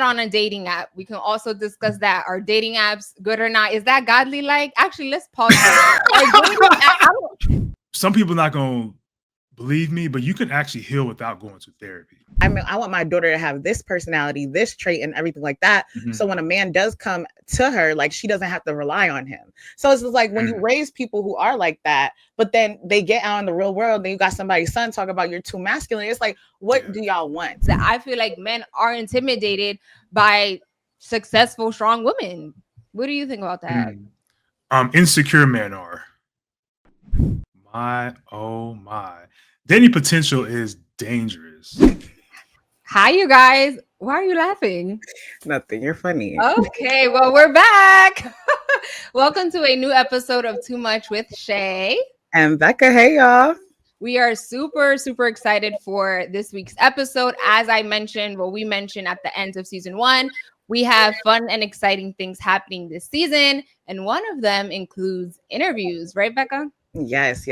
on a dating app. We can also discuss that. Are dating apps good or not? Is that godly like? Actually, let's pause there. Some people not going to believe me, but you can actually heal without going to therapy. I mean, I want my daughter to have this personality, this trait, and everything like that. Mhm. So when a man does come to her, like, she doesn't have to rely on him. So it's just like when you raise people who are like that, but then they get out in the real world, then you got somebody's son talk about you're too masculine. It's like, what do y'all want? That I feel like men are intimidated by successful, strong women. What do you think about that? Insecure men are. Oh my. Dating potential is dangerous. Hi, you guys. Why are you laughing? Nothing. You're funny. Okay, well, we're back. Welcome to a new episode of Too Much with Shay and Becca. Hey, y'all. We are super, super excited for this week's episode. As I mentioned, we mentioned at the end of season 1, we have fun and exciting things happening this season. And one of them includes interviews, right, Becca? Yes.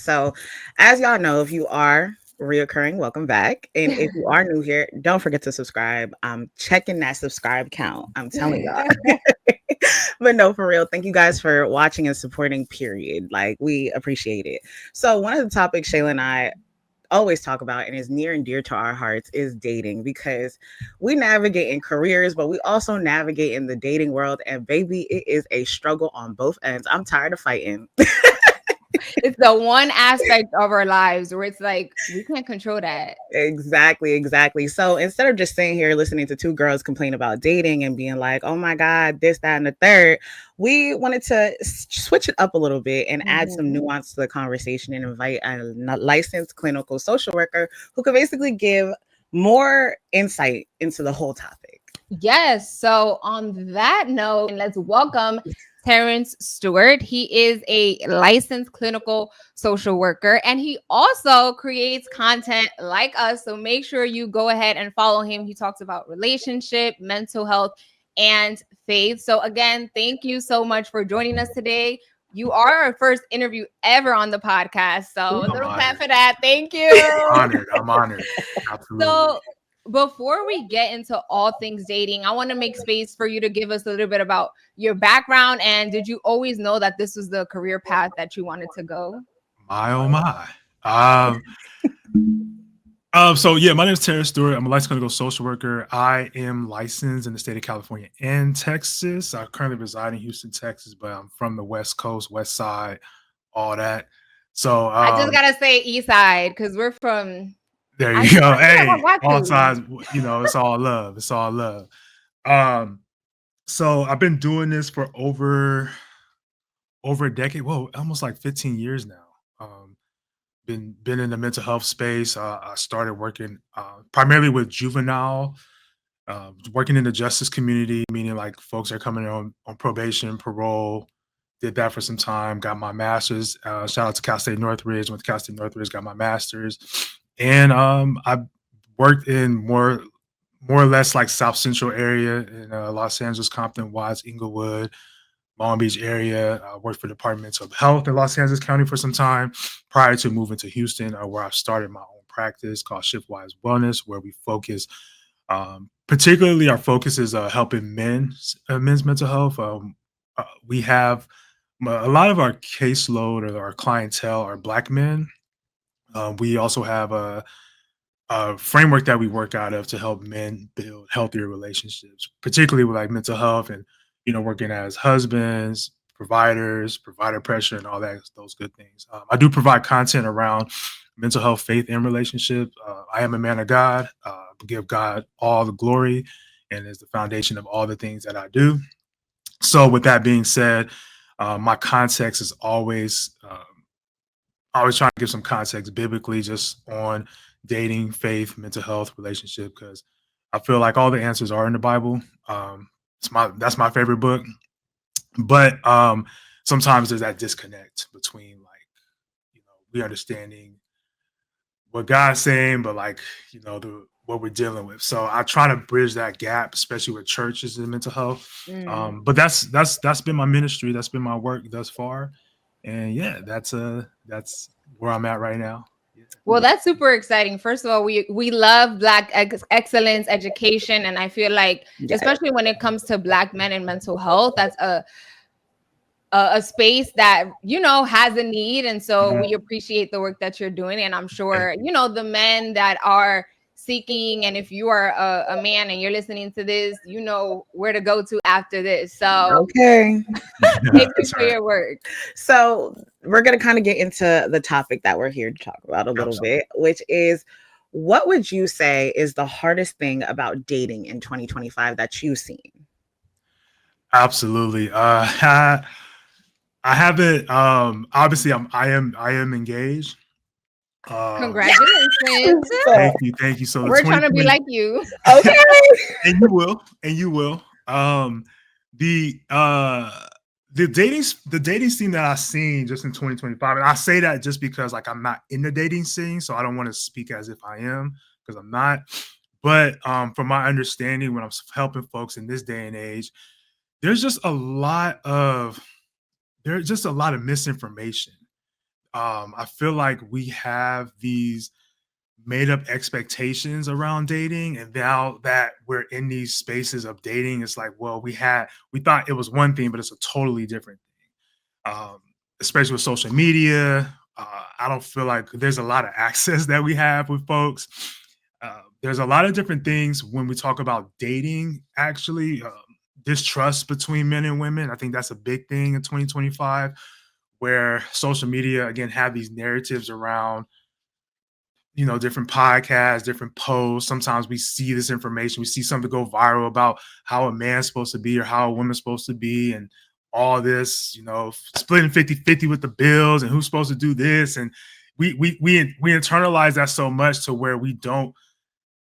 So as y'all know, if you are reoccurring, welcome back. And if you are new here, don't forget to subscribe. I'm checking that subscribe count. I'm telling y'all. But no, for real, thank you guys for watching and supporting, period. Like, we appreciate it. So one of the topics Shayla and I always talk about and is near and dear to our hearts is dating, because we navigate in careers, but we also navigate in the dating world. And baby, it is a struggle on both ends. I'm tired of fighting. It's the one aspect of our lives where it's like we can't control that. Exactly. So instead of just sitting here listening to two girls complain about dating and being like, oh my God, this, that, and the third, we wanted to switch it up a little bit and add some nuance to the conversation and invite a licensed clinical social worker who could basically give more insight into the whole topic. Yes. So on that note, let's welcome Terrence Stewart. He is a licensed clinical social worker, and he also creates content like us. So make sure you go ahead and follow him. He talks about relationship, mental health, and faith. So again, thank you so much for joining us today. You are our first interview ever on the podcast. So a little clap for that. Thank you. I'm honored. Absolutely. So before we get into all things dating, I want to make space for you to give us a little bit about your background. And did you always know that this was the career path that you wanted to go? Oh my. So yeah, my name is Terrence Stewart. I'm a licensed clinical social worker. I am licensed in the state of California and Texas. I currently reside in Houston, Texas, but I'm from the West Coast, West Side, all that. So I just gotta say East Side because we're from. There you go. Hey, all sides, it's all love. It's all love. So I've been doing this for over a decade. Whoa, almost like 15 years now. Been in the mental health space. I started working primarily with juvenile, working in the justice community, meaning like folks are coming on probation, parole. Did that for some time. Got my master's. Shout out to Cal State Northridge. Went to Cal State Northridge. Got my master's. And I worked in more or less like South Central area in Los Angeles, Compton, Watts, Inglewood, Long Beach area. I worked for the Department of Health in Los Angeles County for some time prior to moving to Houston, where I started my own practice called Shiftwise Wellness, where we focus, particularly our focus is helping men's mental health. We have a lot of our caseload or our clientele are Black men. We also have a framework that we work out of to help men build healthier relationships, particularly with like mental health and, working as husbands, providers, provider pressure, and all that, those good things. I do provide content around mental health, faith, and relationships. I am a man of God, give God all the glory, and is the foundation of all the things that I do. So with that being said, my context is always trying to give some context biblically just on dating, faith, mental health, relationship, because I feel like all the answers are in the Bible. That's my favorite book. But sometimes there's that disconnect between we understanding what God's saying, but what we're dealing with. So I try to bridge that gap, especially with churches and mental health. But that's been my ministry. That's been my work thus far. And yeah, that's where I'm at right now. Well, that's super exciting. First of all, we love Black excellence education, and I feel like, Yes. especially when it comes to Black men and mental health, that's a space that has a need, and so we appreciate the work that you're doing. And I'm sure the men that are seeking, and if you are a man and you're listening to this, you know where to go to after this. So Okay. thank you for your work. So we're going to kind of get into the topic that we're here to talk about a little bit, which is, what would you say is the hardest thing about dating in 2025 that you've seen? Absolutely. I haven't. Obviously, I am engaged. Congratulations. Thank you. So We're trying to be like you. Okay. and you will. The the dating scene that I've seen just in 2025, and I say that just because like I'm not in the dating scene, so I don't want to speak as if I am, because I'm not. But from my understanding, when I'm helping folks in this day and age, there's just a lot of misinformation. I feel like we have these made up expectations around dating, and now that we're in these spaces of dating, it's like, well, we thought it was one thing, but it's a totally different thing. Especially with social media, I don't feel like there's a lot of access that we have with folks. There's a lot of different things when we talk about dating, actually. Distrust between men and women, I think that's a big thing in 2025, where social media again have these narratives around different podcasts, different posts. Sometimes we see this information, we see something go viral about how a man's supposed to be or how a woman's supposed to be, and all this, splitting 50-50 with the bills and who's supposed to do this. And we internalize that so much to where we don't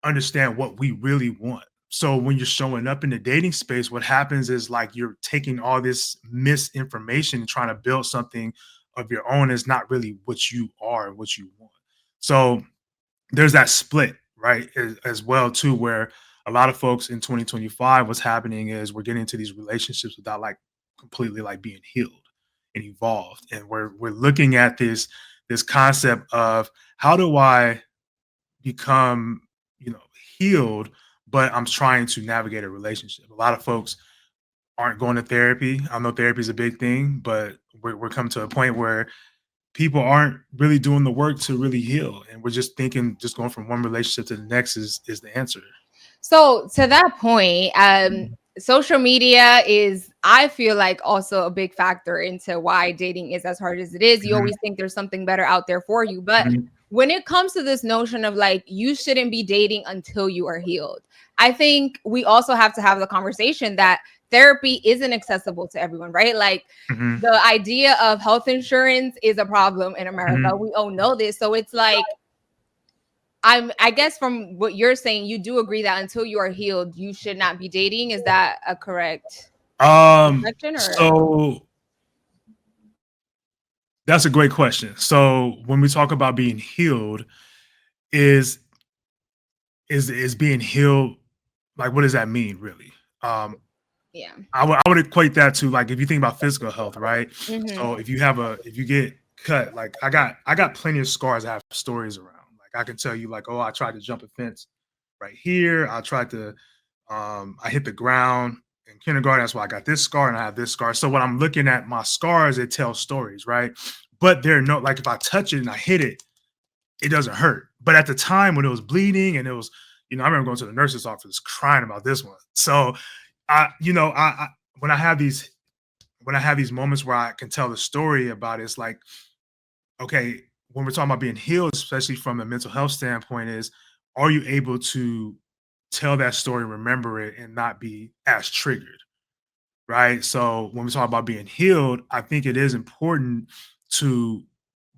understand what we really want. So when you're showing up in the dating space, what happens is like you're taking all this misinformation and trying to build something of your own. Is not really what you are and what you want. So there's that split, right, as well too, where a lot of folks in 2025, what's happening is we're getting into these relationships without like completely like being healed and evolved, and we're looking at this concept of how do I become healed, but I'm trying to navigate a relationship. A lot of folks aren't going to therapy. I know therapy is a big thing, but we're coming to a point where people aren't really doing the work to really heal, and we're just thinking just going from one relationship to the next is the answer. So to that point, social media is, I feel like, also a big factor into why dating is as hard as it is. You always think there's something better out there for you, but when it comes to this notion of like, you shouldn't be dating until you are healed, I think we also have to have the conversation that therapy isn't accessible to everyone, right? Like the idea of health insurance is a problem in America. We all know this. So it's like, I guess from what you're saying, you do agree that until you are healed, you should not be dating. Is that a correct reflection? So that's a great question. So when we talk about being healed, is being healed, like, what does that mean really? Yeah, I would equate that to, like, if you think about physical health, right? So if you get cut, like I got plenty of scars I have stories around. Like I can tell you, like, oh, I tried to jump a fence right here. I tried to I hit the ground in kindergarten. That's why I got this scar and I have this scar. So when I'm looking at my scars, it tells stories, right? But they're no, like, if I touch it and I hit it, it doesn't hurt. But at the time when it was bleeding and it was, I remember going to the nurse's office crying about this one. So I when I have these moments where I can tell the story about it, it's like, okay, when we're talking about being healed, especially from a mental health standpoint, is, are you able to tell that story, remember it, and not be as triggered, right? So when we talk about being healed, I think it is important to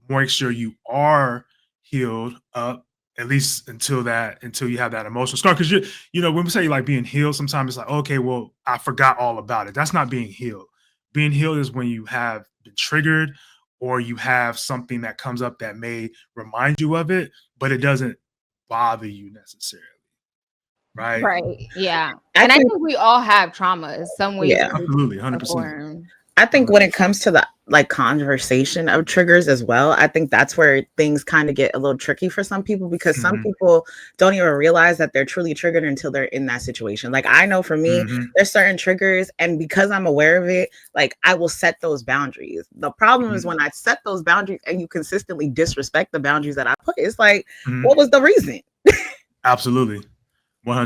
make sure you are healed up, at least until you have that emotional scar. Because when we say like being healed, sometimes it's like, okay, well, I forgot all about it. That's not being healed. Being healed is when you have been triggered, or you have something that comes up that may remind you of it, but it doesn't bother you necessarily. Right. Right. Yeah. And I think we all have trauma in some way. Yeah. Absolutely. 100%. I think when it comes to the like conversation of triggers as well, I think that's where things kind of get a little tricky for some people because some Mhm. people don't even realize that they're truly triggered until they're in that situation. Like I know for me, Mhm. there's certain triggers, and because I'm aware of it, like I will set those boundaries. The problem is Mhm. when I set those boundaries and you consistently disrespect the boundaries that I put, it's like, Mhm. what was the reason? Absolutely.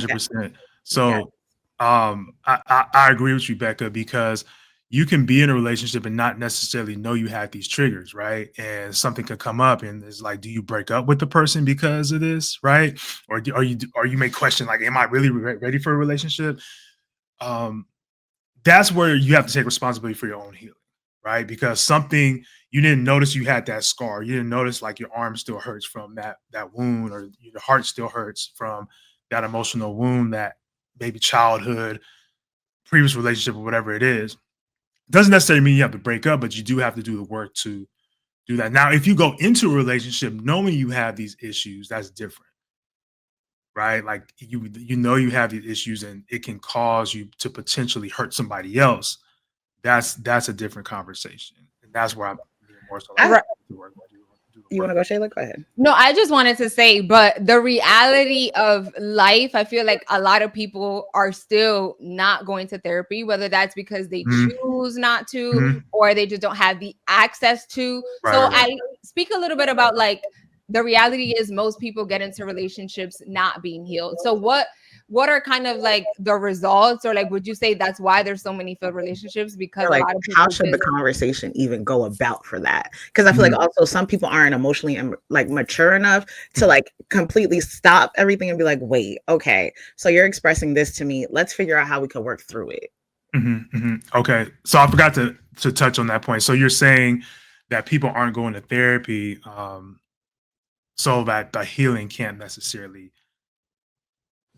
Yeah. 100%. Yeah. So, I agree with you, Becca, because you can be in a relationship and not necessarily know you have these triggers, right? And something could come up, and it's like, do you break up with the person because of this, right? Or you may question, like, am I really ready for a relationship? Um, that's where you have to take responsibility for your own healing, right? Because something you didn't notice you had that scar, you didn't notice like your arm still hurts from that wound, or your heart still hurts from that emotional wound, that maybe childhood, previous relationship, or whatever it is. Doesn't necessarily mean you have to break up, but you do have to do the work to do that. Now, if you go into a relationship knowing you have these issues, that's different, right? Like you know you have these issues, and it can cause you to potentially hurt somebody else. That's a different conversation, and that's where I lean more so like I, Right. do work, do the you want work. to go, Shayla? Go ahead. No, I just wanted to say, but the reality of life, I feel like a lot of people are still not going to therapy, whether that's because they Mhm, choose not to mhm. or they just don't have the access to. Right, So right, right. I speak a little bit about like the reality is most people get into relationships not being healed. So what are kind of like the results, or like would you say that's why there's so many failed relationships, because Or a like lot of how people should the just conversation even go about for that? Because I feel like Mhm, also some people aren't emotionally like mature enough to mhm, like completely stop everything and be like, wait, okay, so you're expressing this to me, let's figure out how we can work through it. mhm, mhm. Okay, so I forgot to touch on that point. So you're saying that people aren't going to therapy, so that the healing can't necessarily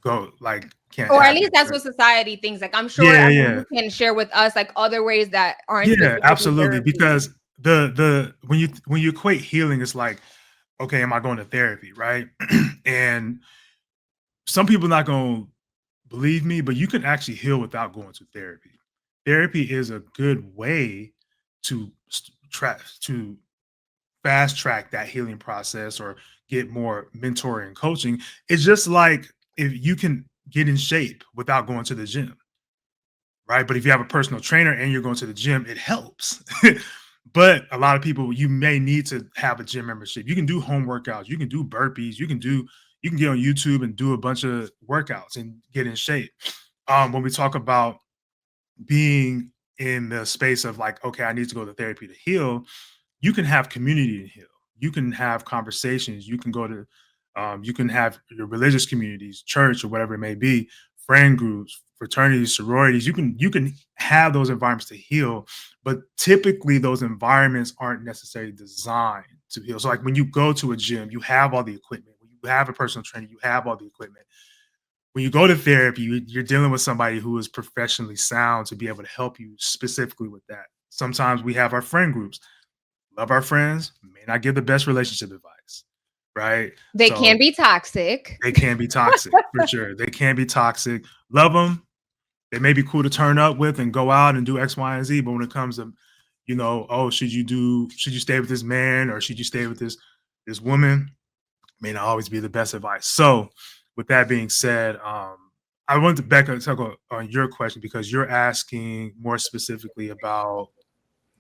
go, like, can't or at happen, least that's right? what society thinks. Like I'm sure, Yeah, I mean, yeah. you can share with us like other ways that aren't Yeah, specifically absolutely. therapy. Because the when you equate healing, it's like, okay, am I going to therapy, right? And some people not going to believe me, but you can actually heal without going to therapy. Therapy is a good way to track to fast track that healing process, or get more mentoring and coaching. It's just like if you can get in shape without going to the gym, right? But if you have a personal trainer and you're going to the gym, it helps. But a lot of people, you may need to have a gym membership. You can do home workouts, you can do burpees, you can get on YouTube and do a bunch of workouts and get in shape. When we talk about being in the space of like, okay, I need to go to therapy to heal, you can have community to heal. You can have conversations. You can go to, you can have your religious communities, church, or whatever it may be, friend groups, fraternities, sororities. You can have those environments to heal, but typically those environments aren't necessarily designed to heal. So, like when you go to a gym, you have all the equipment. When you have a personal trainer, you have all the equipment. When you go to therapy, you're dealing with somebody who is professionally sound to be able to help you specifically with that. Sometimes we have our friend groups. Love our friends, may not give the best relationship advice, right? They can So be toxic. they can be toxic for sure. They can be toxic. Love them. They may be cool to turn up with and go out and do X, Y, and Z. But when it comes to, oh, should you stay with this man, or should you stay with this woman? May not always be the best advice. So, with that being said, I want to back up talk on your question, because you're asking more specifically about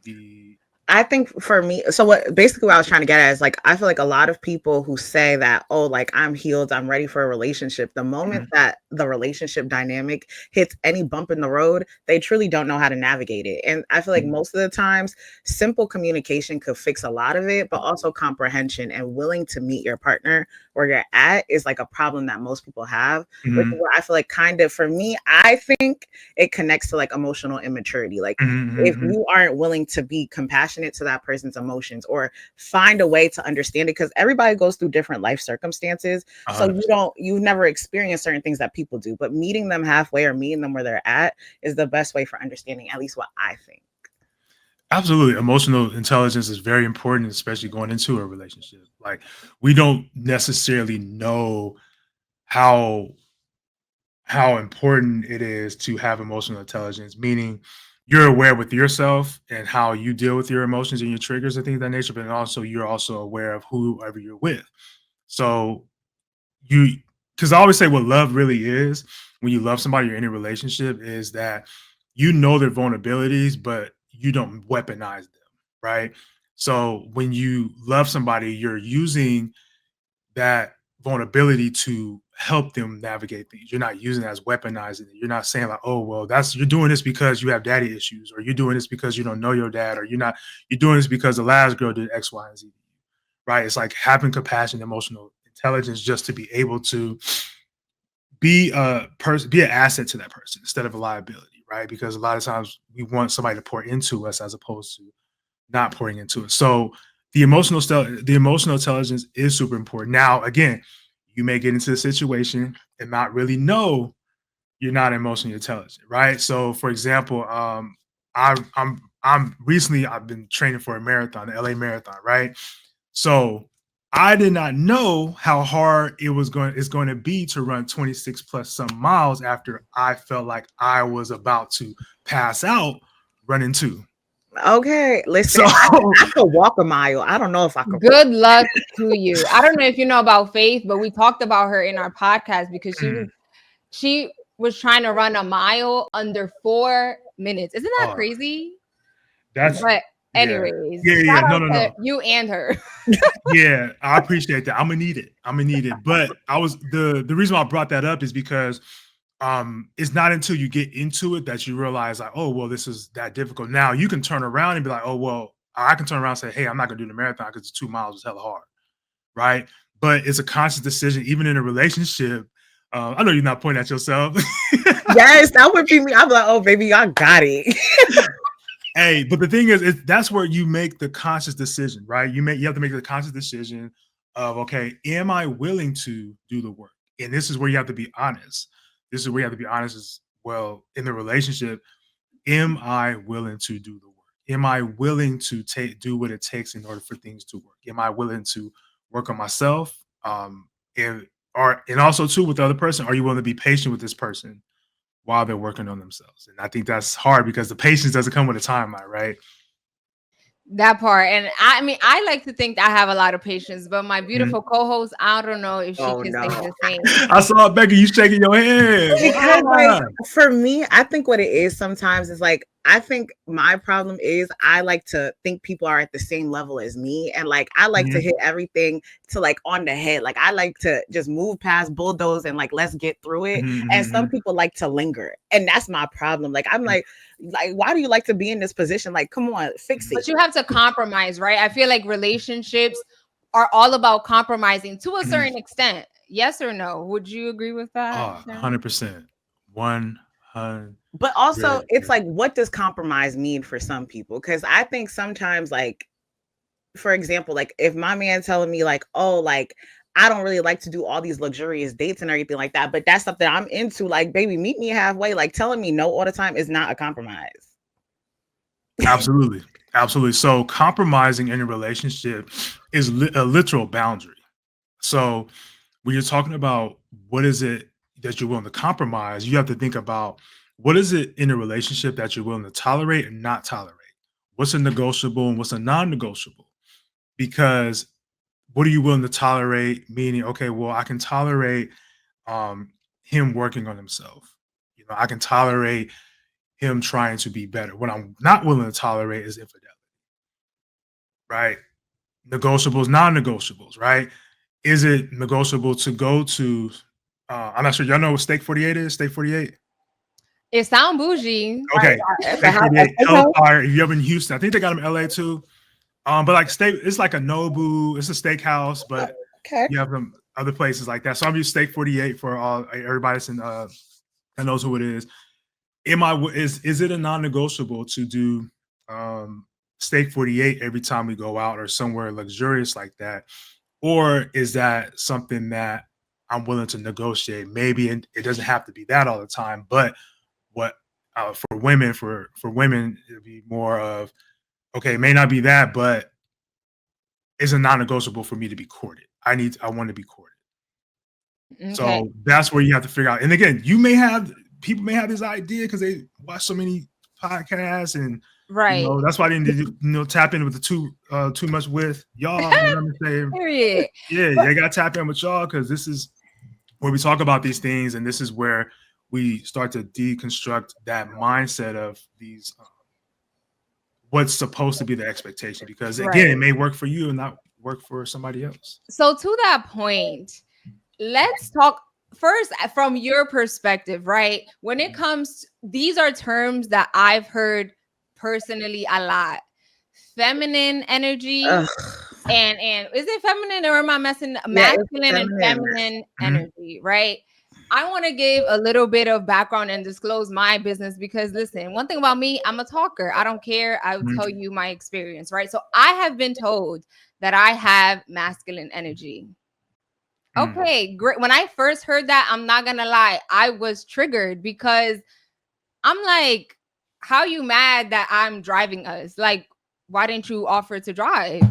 the. I think for me, so what basically what I was trying to get at is like, I feel like a lot of people who say that, oh, like I'm healed, I'm ready for a relationship, the moment Mhm, that the relationship dynamic hits any bump in the road, they truly don't know how to navigate it. And I feel like mhm, most of the times, simple communication could fix a lot of it, but also comprehension and willing to meet your partner where you're at is like a problem that most people have, which is mhm, where I feel like kind of for me, I think it connects to like emotional immaturity. Like, mhm, mhm, if mhm. you aren't willing to be compassionate to that person's emotions or find a way to understand it, because everybody goes through different life circumstances, so you 100%. don't you've never experienced certain things that people do, but meeting them halfway or meeting them where they're at is the best way for understanding, at least what I think. Absolutely. Emotional intelligence is very important, especially going into a relationship. Like, we don't necessarily know how how important it is to have emotional intelligence, meaning you're aware with yourself and how you deal with your emotions and your triggers and things of that nature, but also you're also aware of whoever you're with. So you, because I always say what love really is when you love somebody or in a relationship is that you know their vulnerabilities, but you don't weaponize them, right? So when you love somebody, you're using that vulnerability to help them navigate things. You're not using it as weaponizing it. You're not saying like, oh, well, you're doing this because you have daddy issues, or you're doing this because you don't know your dad, or you're doing this because the last girl did X, Y, and Z. Right. It's like having compassion, emotional intelligence just to be able to be be an asset to that person instead of a liability, right? Because a lot of times we want somebody to pour into us as opposed to not pouring into it. So the emotional intelligence is super important. Now, again, you may get into a situation and not really know you're not emotionally intelligent, right? So, for example, I'm recently I've been training for a marathon, the LA Marathon, right? So I did not know how hard it's going to be to run 26 plus some miles after I felt like I was about to pass out running 2. Okay, listen, So I could walk a mile. I don't know if I could. Good luck to you. I don't know if you know about Faith, but we talked about her in our podcast because she was trying to run a mile under 4 minutes. Isn't that crazy? that's But yeah. anyways, Yeah. shout out No. to you and her. Yeah, I appreciate that. I'm gonna need it. But the reason why I brought that up is because it's not until you get into it that you realize like, oh well, this is that difficult. Now you can turn around and be like, oh well, I can turn around and say, hey, I'm not gonna do the marathon because the 2 miles is hella hard, right? But it's a conscious decision, even in a relationship. I know you're not pointing at yourself. Yes, that would be me. I'm like, oh baby, I got it. Hey, but the thing is, that's where you make the conscious decision, right? You have to make the conscious decision of, okay, am I willing to do the work? And this is where you have to be honest. This is where you have to be honest as well in the relationship. Am I willing to do the work? Am I willing to do what it takes in order for things to work? Am I willing to work on myself? And also too with the other person, are you willing to be patient with this person while they're working on themselves? And I think that's hard because the patience doesn't come with a timeline, right? That part. And I mean, I like to think I have a lot of patience, but my beautiful co-host, I don't know if she Oh can no. say the same. I saw Becky, you shaking your head. Because like for me, I think what it is sometimes is like I think my problem is I like to think people are at the same level as me, and like I like to hit everything to like on the head. Like I like to just move past, bulldoze, and like let's get through it. And some people like to linger, and that's my problem. Like I'm like why do you like to be in this position? Like come on, fix it. But you have to compromise, right? I feel like relationships are all about compromising to a certain extent. Yes or no? Would you agree with that? 100%. 100. But also, it's like, what does compromise mean for some people? Because I think sometimes, like, for example, like if my man telling me like, oh, like I don't really like to do all these luxurious dates and everything like that, but that's something I'm into. Like, baby, meet me halfway. Like telling me no all the time is not a compromise. Absolutely. Absolutely. So compromising in a relationship is a literal boundary. So when you're talking about what is it that you're willing to compromise, you have to think about what is it in a relationship that you're willing to tolerate and not tolerate? What's a negotiable and what's a non-negotiable? Because what are you willing to tolerate? Meaning, okay, well, I can tolerate him working on himself. You know, I can tolerate him trying to be better. What I'm not willing to tolerate is infidelity. Right? Negotiables, non-negotiables, right? Is it negotiable to go to I'm not sure y'all know what Steak 48 is? Steak 48? It sound bougie. Okay. Steak 48, Hellfire. If you're ever in Houston, I think they got them in LA too. But like steak, it's like a Nobu, it's a steakhouse, but you have them other places like that. So I'm using Steak 48 for everybody that's that knows who it is. Is it a non-negotiable to do Steak 48 every time we go out or somewhere luxurious like that? Or is that something that I'm willing to negotiate? Maybe it doesn't have to be that all the time, but what for women, it'd be more of, okay, it may not be that, but it's a non-negotiable for me to be courted. I want to be courted. Okay. So that's where you have to figure out. And again, people may have this idea because they watch so many podcast, and Right. that's why I didn't tap in with the too much with y'all. You know what I'm saying? Period. Yeah, they got to tap in with y'all because this is where we talk about these things, and this is where we start to deconstruct that mindset of these what's supposed to be the expectation, because again, it may work for you and not work for somebody else. So to that point, let's talk first from your perspective, right? When it comes, these are terms that I've heard personally a lot. Feminine energy. And is it feminine, or am I messing? Masculine and feminine energy, right? I want to give a little bit of background and disclose my business because listen, one thing about me, I'm a talker. I don't care. I will tell you my experience, right? So I have been told that I have masculine energy. Okay, great. When I first heard that, I'm not gonna lie, I was triggered because I'm like, how you mad that I'm driving us? Like, why didn't you offer to drive?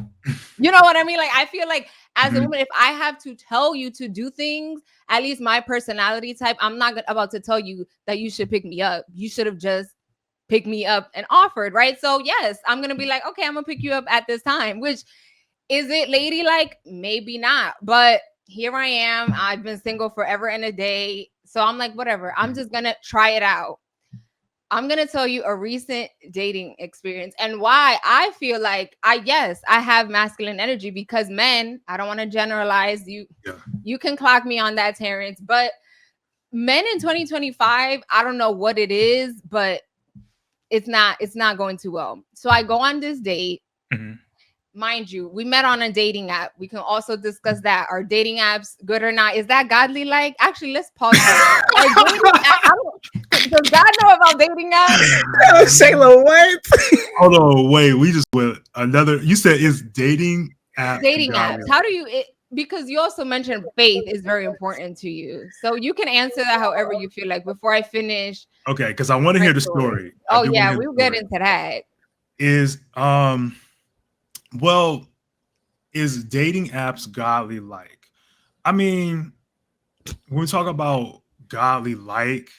You know what I mean? Like, I feel like as a woman, if I have to tell you to do things, at least my personality type, I'm not about to tell you that you should pick me up. You should have just picked me up and offered, right? So yes, I'm going to be like, okay, I'm going to pick you up at this time, which is it ladylike? Maybe not. But here I am. I've been single forever and a day. So I'm like, whatever. I'm just going to try it out. I'm going to tell you a recent dating experience and why I feel like I have masculine energy, because men, I don't want to generalize you. Yeah. You can clock me on that, Terrence, but men in 2025, I don't know what it is, but it's not going too well. So I go on this date. Mind you, we met on a dating app. We can also discuss that. Are dating apps good or not? Is that godly like? Actually, let's pause. Does God know about dating apps? Shayla, what? Hold on, wait. We just went another. You said is dating apps. Dating apps. How do you? Because you also mentioned faith is very important to you, so you can answer that however you feel like. Before I finish. Okay, because I want to hear the story. Oh yeah, we'll get into that. Well, is dating apps godly like? I mean, when we talk about godly like,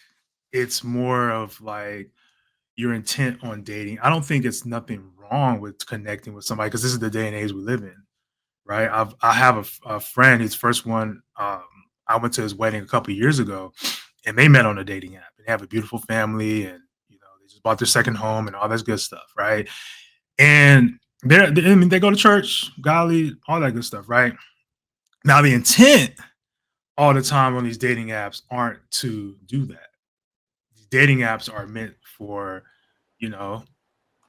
it's more of like your intent on dating. I don't think it's nothing wrong with connecting with somebody, because this is the day and age we live in, right? I have a friend, his first one, I went to his wedding a couple of years ago, and they met on a dating app, and they have a beautiful family, and they just bought their second home and all that good stuff, right? And they go to church, godly, all that good stuff, right? Now the intent all the time on these dating apps aren't to do that. These dating apps are meant for,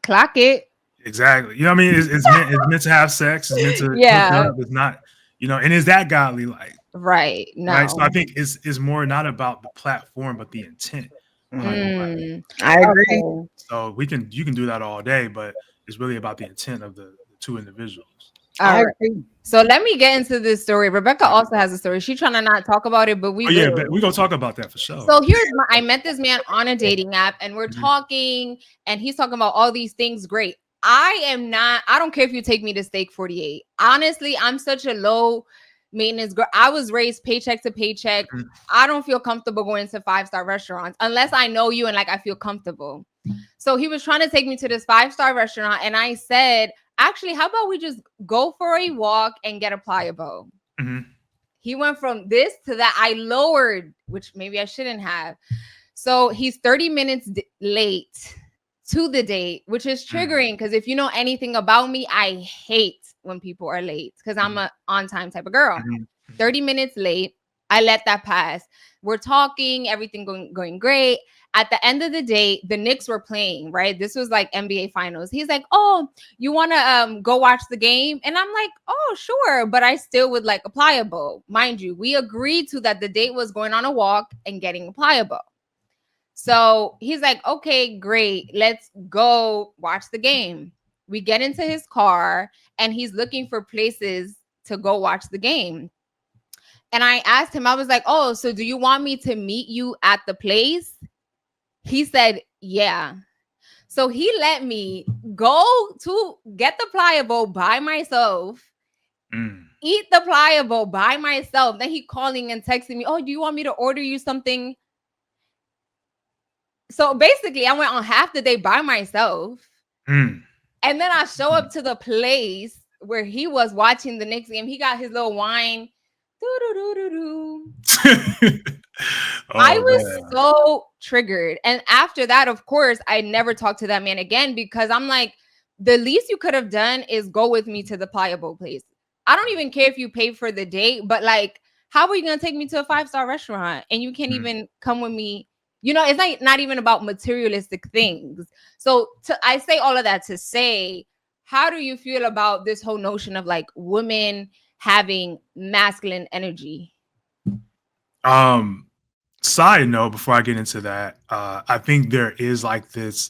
clock it. Exactly. You know what I mean? It's meant to have sex. It's meant to hook up. It's not, and is that godly like? Right. No. Right. So I think it's more not about the platform, but the intent. I agree. Okay. So you can do that all day, but it's really about the intent of the two individuals. All right. So let me get into this story. Rebecca also has a story. She's trying to not talk about it, but we're gonna talk about that for sure. So I met this man on a dating app, and we're talking, and he's talking about all these things. Great. I don't care if you take me to Steak 48. Honestly, I'm such a low maintenance girl. I was raised paycheck to paycheck. I don't feel comfortable going to 5-star restaurants unless I know you and like I feel comfortable. So he was trying to take me to this 5-star restaurant, and I said, actually, how about we just go for a walk and get a pliable? He went from this to that. I lowered, which maybe I shouldn't have. So he's 30 minutes late to the date, which is triggering, because if you know anything about me, I hate when people are late because I'm a on-time type of girl. 30 minutes late. I let that pass. We're talking, everything going great. At the end of the day, the Knicks were playing, right? This was like NBA finals. He's like, oh, you want to go watch the game? And I'm like, oh, sure. But I still would like a pliable. Mind you, we agreed to that the date was going on a walk and getting a pliable. So he's like, okay, great. Let's go watch the game. We get into his car, and he's looking for places to go watch the game. And I asked him, I was like, oh, so do you want me to meet you at the place? He said, yeah. So he let me go to get the pliable by myself, eat the pliable by myself. Then he calling and texting me, oh, do you want me to order you something? So basically, I went on half the day by myself. Mm. And then I show up to the place where he was watching the Knicks game. He got his little wine. I Oh was man. so triggered. And after that, of course, I never talked to that man again because I'm like, the least you could have done is go with me to the pliable place. I don't even care if you pay for the date, but like, how are you going to take me to a 5-star restaurant and you can't Mm. even come with me? You know, it's not even about materialistic things. So I say all of that to say, how do you feel about this whole notion of like women having masculine energy? Side note, before I get into that, I think there is like this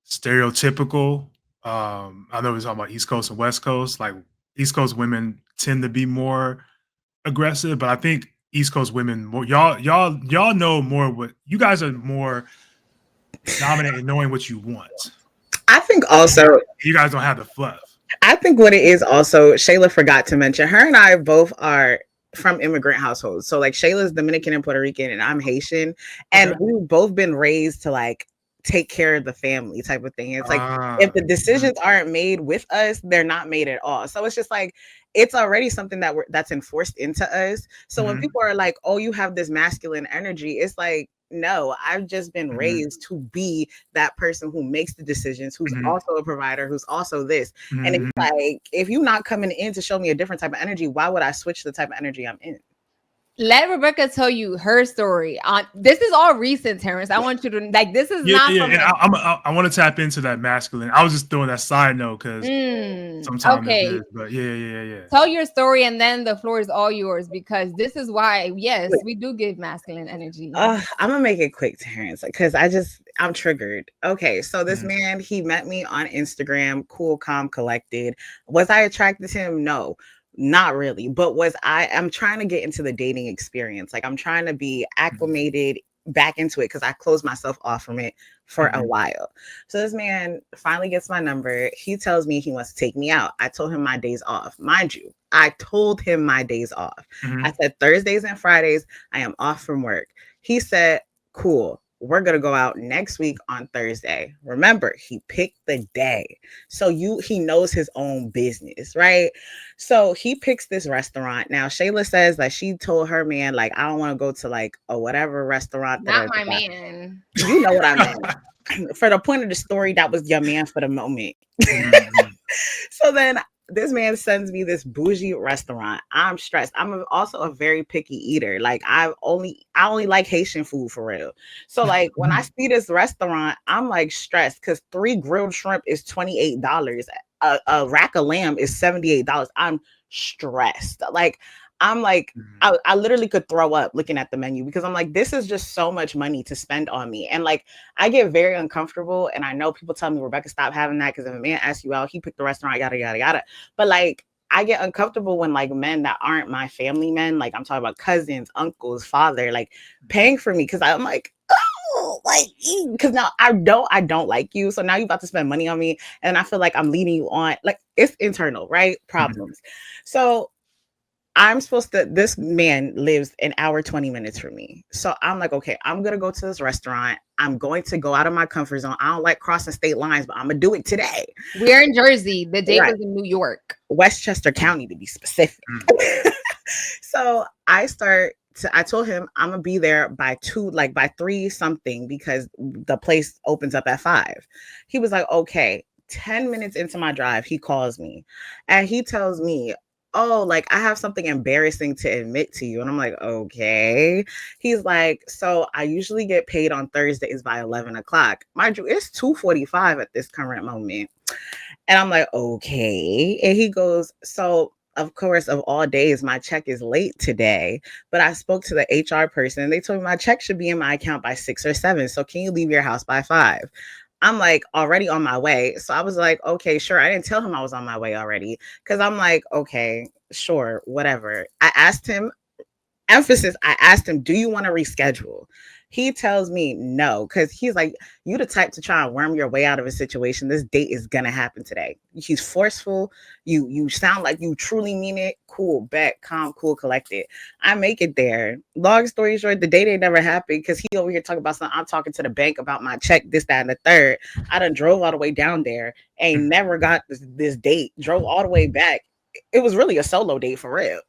stereotypical. I know we're talking about East Coast and West Coast. Like East Coast women tend to be more aggressive, but I think East Coast women more. Y'all know more. What you guys are more dominant in knowing what you want. I think also, You guys don't have the fluff. I think what it is also, Shayla forgot to mention, her and I both are from immigrant households. So like Shayla's Dominican and Puerto Rican and I'm Haitian. And Okay. we've both been raised to like take care of the family type of thing. It's like if the Mhm. decisions aren't made with us, they're not made at all. So it's just like it's already something that's enforced into us. So when Mhm. people are like, "Oh, you have this masculine energy," it's like, no, I've just been Mhm. raised to be that person who makes the decisions, who's Mhm. also a provider, who's also this. And it's Mhm. like, if you're not coming in to show me a different type of energy, why would I switch the type of energy I'm in? Let Rebecca tell you her story. On this is all recent, Terrence. I want you to like this is Yeah, not yeah, from and like I want to tap into that masculine. I was just throwing that side note because sometimes it okay. is, but yeah. Tell your story and then the floor is all yours because this is why, yes, we do give masculine energy. I'm gonna make it quick, Terrence, because I'm triggered. Okay, so this Mhm. man, he met me on Instagram, cool, calm, collected. Was I attracted to him? No, not really. But I'm trying to get into the dating experience. Like I'm trying to be Mhm. acclimated back into it because I closed myself off from it for a Mhm. while. So this man finally gets my number. He tells me he wants to take me out. I told him my days off. Mind you, I told him my days off. I Mhm. said Thursdays and Fridays, I am off from work. He said, cool. We're gonna go out next week on Thursday. Remember, he picked the day. So he knows his own business, right? So he picks this restaurant. Now Shayla says that she told her man, like, I don't want to go to like a whatever restaurant. Not my man. You know what I meant. For the point of the story, that was your man for the moment. Mhm. So then this man sends me this bougie restaurant. I'm stressed. Also a very picky eater. Like I only like Haitian food for real. So like when I Mhm. see this restaurant, I'm like stressed because 3 grilled shrimp is $28. A rack of lamb is $78. I'm stressed. Like I'm like Mhm. I literally could throw up looking at the menu because I'm like, this is just so much money to spend on me. And like I get very uncomfortable. And I know people tell me, Rebecca, stop having that because if a man asks you out, he picked the restaurant, yada, yada, yada. But like, I get uncomfortable when like men that aren't my family men, like I'm talking about cousins, uncles, father, like paying for me because I'm like, oh, like, because now I don't like you. So now you're about to spend money on me. And I feel like I'm leading you on. Like, it's internal, right? Mhm. Problems. So this man lives an hour, 20 minutes from me. So I'm like, okay, I'm going to go to this restaurant. I'm going to go out of my comfort zone. I don't like crossing state lines, but I'm going to do it today. We're in Jersey. The date Right. was in New York. Westchester County to be specific. Mhm. So I told him I'm going to be there by 2, like by 3 something, because the place opens up at 5. He was like, okay. 10 minutes into my drive, he calls me and he tells me, oh, like I have something embarrassing to admit to you. And I'm like, okay. He's like, so I usually get paid on Thursdays by 11 o'clock. Mind you, it's 2:45 at this current moment. And I'm like, okay. And he goes, so of course, of all days, my check is late today. But I spoke to the HR person and they told me my check should be in my account by 6 or 7. So can you leave your house by 5? I'm like already on my way. So I was like, okay, sure. I didn't tell him I was on my way already because I'm like, okay, sure, whatever. I asked him, do you want to reschedule? He tells me no, because he's like, you the type to try and worm your way out of a situation. This date is gonna happen today. He's forceful. You sound like you truly mean it. Cool, bet, calm, cool, collected. I make it there. Long story short, the date ain't never happened because he over here talking about something. I'm talking to the bank about my check, this, that, and the third. I done drove all the way down there, ain't never got this date. Drove all the way back. It was really a solo date for real.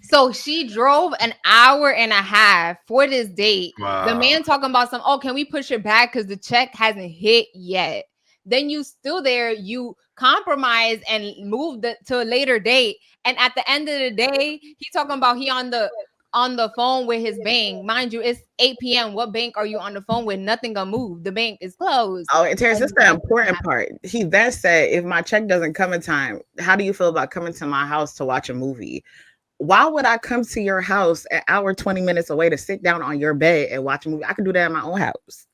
So she drove an hour and a half for this date. Wow. The man talking about some, oh, can we push it back because the check hasn't hit yet? Then you still there, you compromise and move to a later date. And at the end of the day, he talking about he on the phone with his bank. Mind you, it's 8 p.m. What bank are you on the phone with? Nothing gonna move. The bank is closed. Oh, and Terrence, this is the important part. He then said, if my check doesn't come in time, how do you feel about coming to my house to watch a movie? Why would I come to your house an hour, 20 minutes away to sit down on your bed and watch a movie? I could do that in my own house.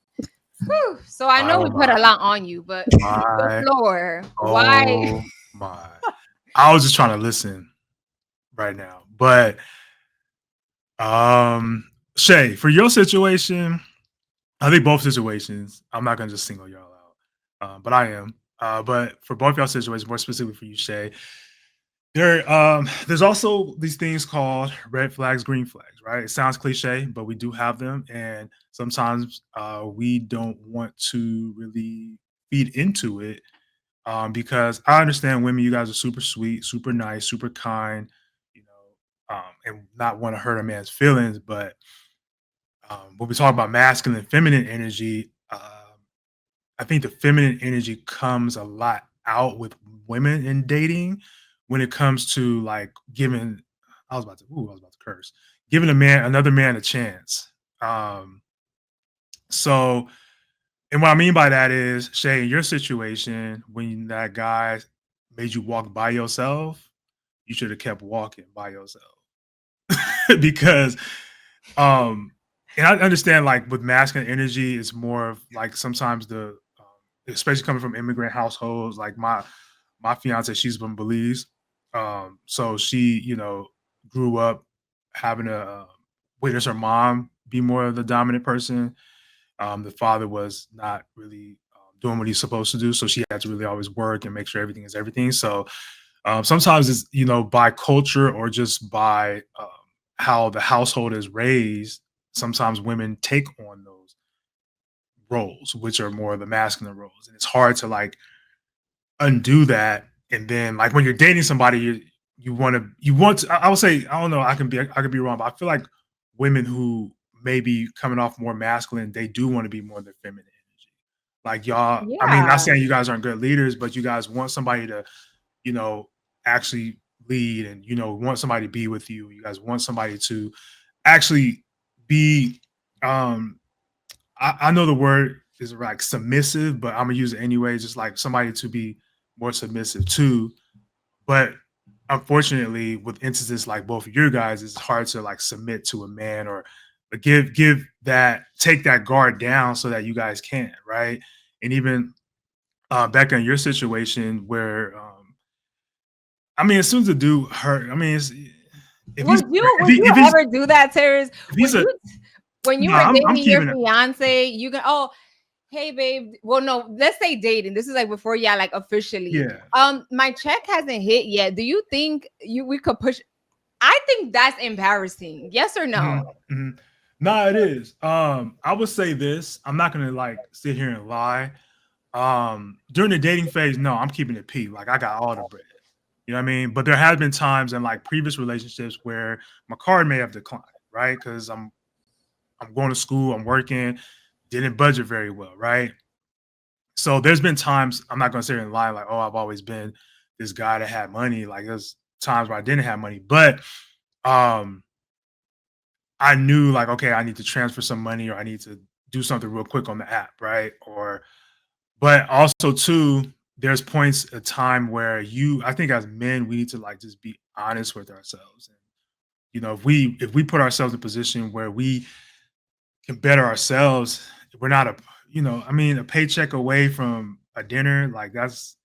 Whew. So I know we put a lot on you, but the floor. Why? My. I was just trying to listen right now. But Shay, for your situation, I think both situations, I'm not gonna just single y'all out. But I am. But for both y'all situations, more specifically for you, Shay, there's also these things called red flags, green flags, right? It sounds cliche, but we do have them, and sometimes we don't want to really feed into it because I understand women. You guys are super sweet, super nice, super kind, and not want to hurt a man's feelings. But when we talk about masculine and feminine energy, I think the feminine energy comes a lot out with women in dating. When it comes to like giving, I was about to curse, giving another man a chance. So, and what I mean by that is, Shay, in your situation, when that guy made you walk by yourself, you should have kept walking by yourself. Because, and I understand like with masculine energy, it's more of like sometimes especially coming from immigrant households, like my fiance, she's from Belize. So she, grew up having to witness her mom be more of the dominant person. The father was not really doing what he's supposed to do, so she had to really always work and make sure everything is everything. So sometimes it's by culture or just by how the household is raised. Sometimes women take on those roles, which are more of the masculine roles, and it's hard to like undo that. And then like when you're dating somebody, you want to, I would say, I don't know, I could be wrong, but I feel like women who may be coming off more masculine, they do want to be more of the feminine energy. Like y'all, I mean, not saying you guys aren't good leaders, but you guys want somebody to, actually lead and, want somebody to be with you. You guys want somebody to actually be, I know the word is like submissive, but I'm gonna use it anyway, just like somebody to be more submissive too. But unfortunately, with instances like both of your guys, it's hard to like submit to a man or take that guard down so that you guys can, right? And even back on your situation where I mean, as soon as the dude hurt, I mean, would you ever do that, Terrence? When you were dating your fiance, you can hey babe, well no, let's say dating. This is like before y'all like officially. Yeah. My check hasn't hit yet. Do you think we could push? I think that's embarrassing. Yes or no? Mm-hmm. Mm-hmm. No, it is. I would say this. I'm not gonna like sit here and lie. During the dating phase, no, I'm keeping it P. Like I got all the bread. You know what I mean? But there have been times in like previous relationships where my card may have declined, right? Because I'm going to school, I'm working, didn't budget very well, right? So there's been times, I'm not going to sit here and lie like, oh, I've always been this guy that had money. Like there's times where I didn't have money, but I knew like, okay, I need to transfer some money or I need to do something real quick on the app, right? But also too, there's points of time where I think as men, we need to like just be honest with ourselves. And, if we put ourselves in a position where we can better ourselves, we're not a paycheck away from a dinner, like that's,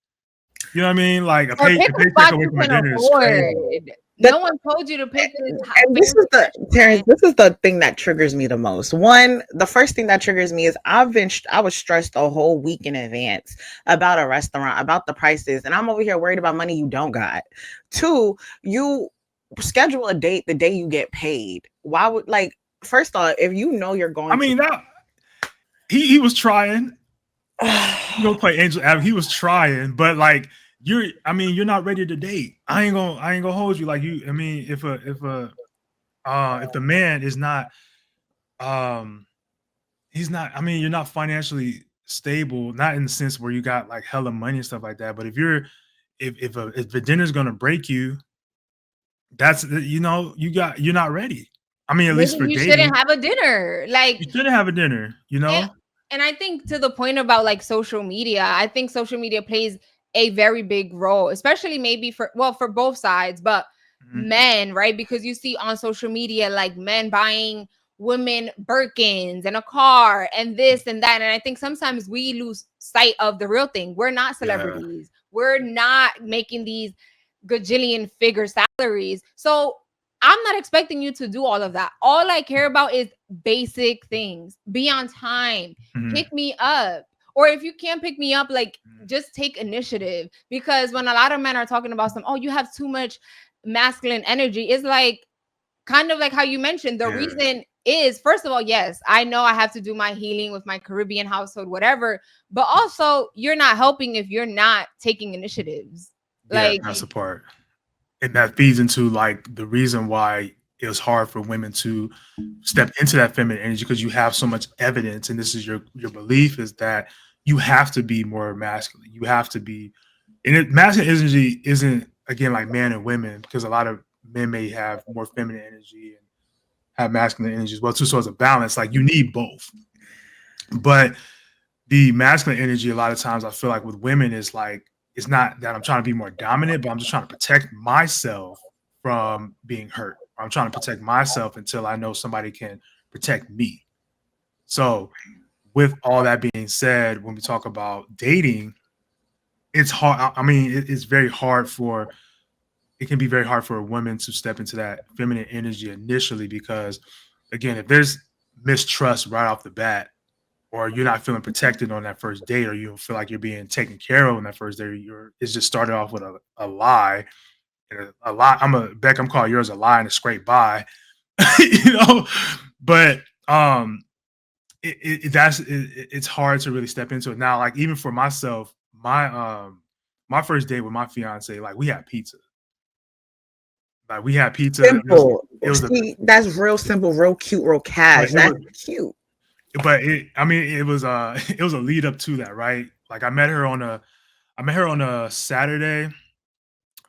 you know what I mean? Like a paycheck away from a dinner is crazy. No one told you to pick this. And this is Terrence, this is the thing that triggers me the most. One, the first thing that triggers me is I was stressed a whole week in advance about a restaurant, about the prices, and I'm over here worried about money you don't got. Two, you schedule a date the day you get paid. Why would, like, first off, if you know you're going, I mean, that he was trying. You don't play Angel Adam. He was trying, but like you're not ready to date. I ain't gonna hold you. Like you, I mean, if the man is not, he's not. I mean, you're not financially stable, not in the sense where you got like hella money and stuff like that. But if the dinner's gonna break you, that's you're not ready. I mean, at least for you dating, shouldn't have a dinner. Like you shouldn't have a dinner. And I think to the point about like social media, I think social media plays a very big role, especially maybe for both sides, but men, right? Because you see on social media, like men buying women Birkins and a car and this and that. And I think sometimes we lose sight of the real thing. We're not celebrities. We're not making these gajillion figure salaries. So I'm not expecting you to do all of that. All I care about is basic things. Be on time. Pick me up. Or if you can't pick me up, like just take initiative. Because when a lot of men are talking about you have too much masculine energy, it's like kind of like how you mentioned. The reason is, first of all, yes, I know I have to do my healing with my Caribbean household, whatever. But also, you're not helping if you're not taking initiatives. Like that's the part. And that feeds into like the reason why it was hard for women to step into that feminine energy, because you have so much evidence, and this is your belief, is that you have to be more masculine. You have to be, and masculine energy isn't, again, like man and women, because a lot of men may have more feminine energy and have masculine energy as well too. So it's a balance. Like you need both. But the masculine energy, a lot of times I feel like with women is like, it's not that I'm trying to be more dominant, but I'm just trying to protect myself from being hurt. I'm trying to protect myself until I know somebody can protect me. So with all that being said, when we talk about dating, it's hard. I mean, it can be very hard for a woman to step into that feminine energy initially, because again, if there's mistrust right off the bat, or you're not feeling protected on that first date, or you don't feel like you're being taken care of on that first date, it's just started off with a lie. And a lie. I'm calling yours a lie and a scrape by, But it's hard to really step into it now. Like even for myself, my first date with my fiance, like we had pizza. Like we had pizza. Simple. That's real simple, real cute, real cash. That's cute. But it was a lead up to that, right? Like I met her on a Saturday.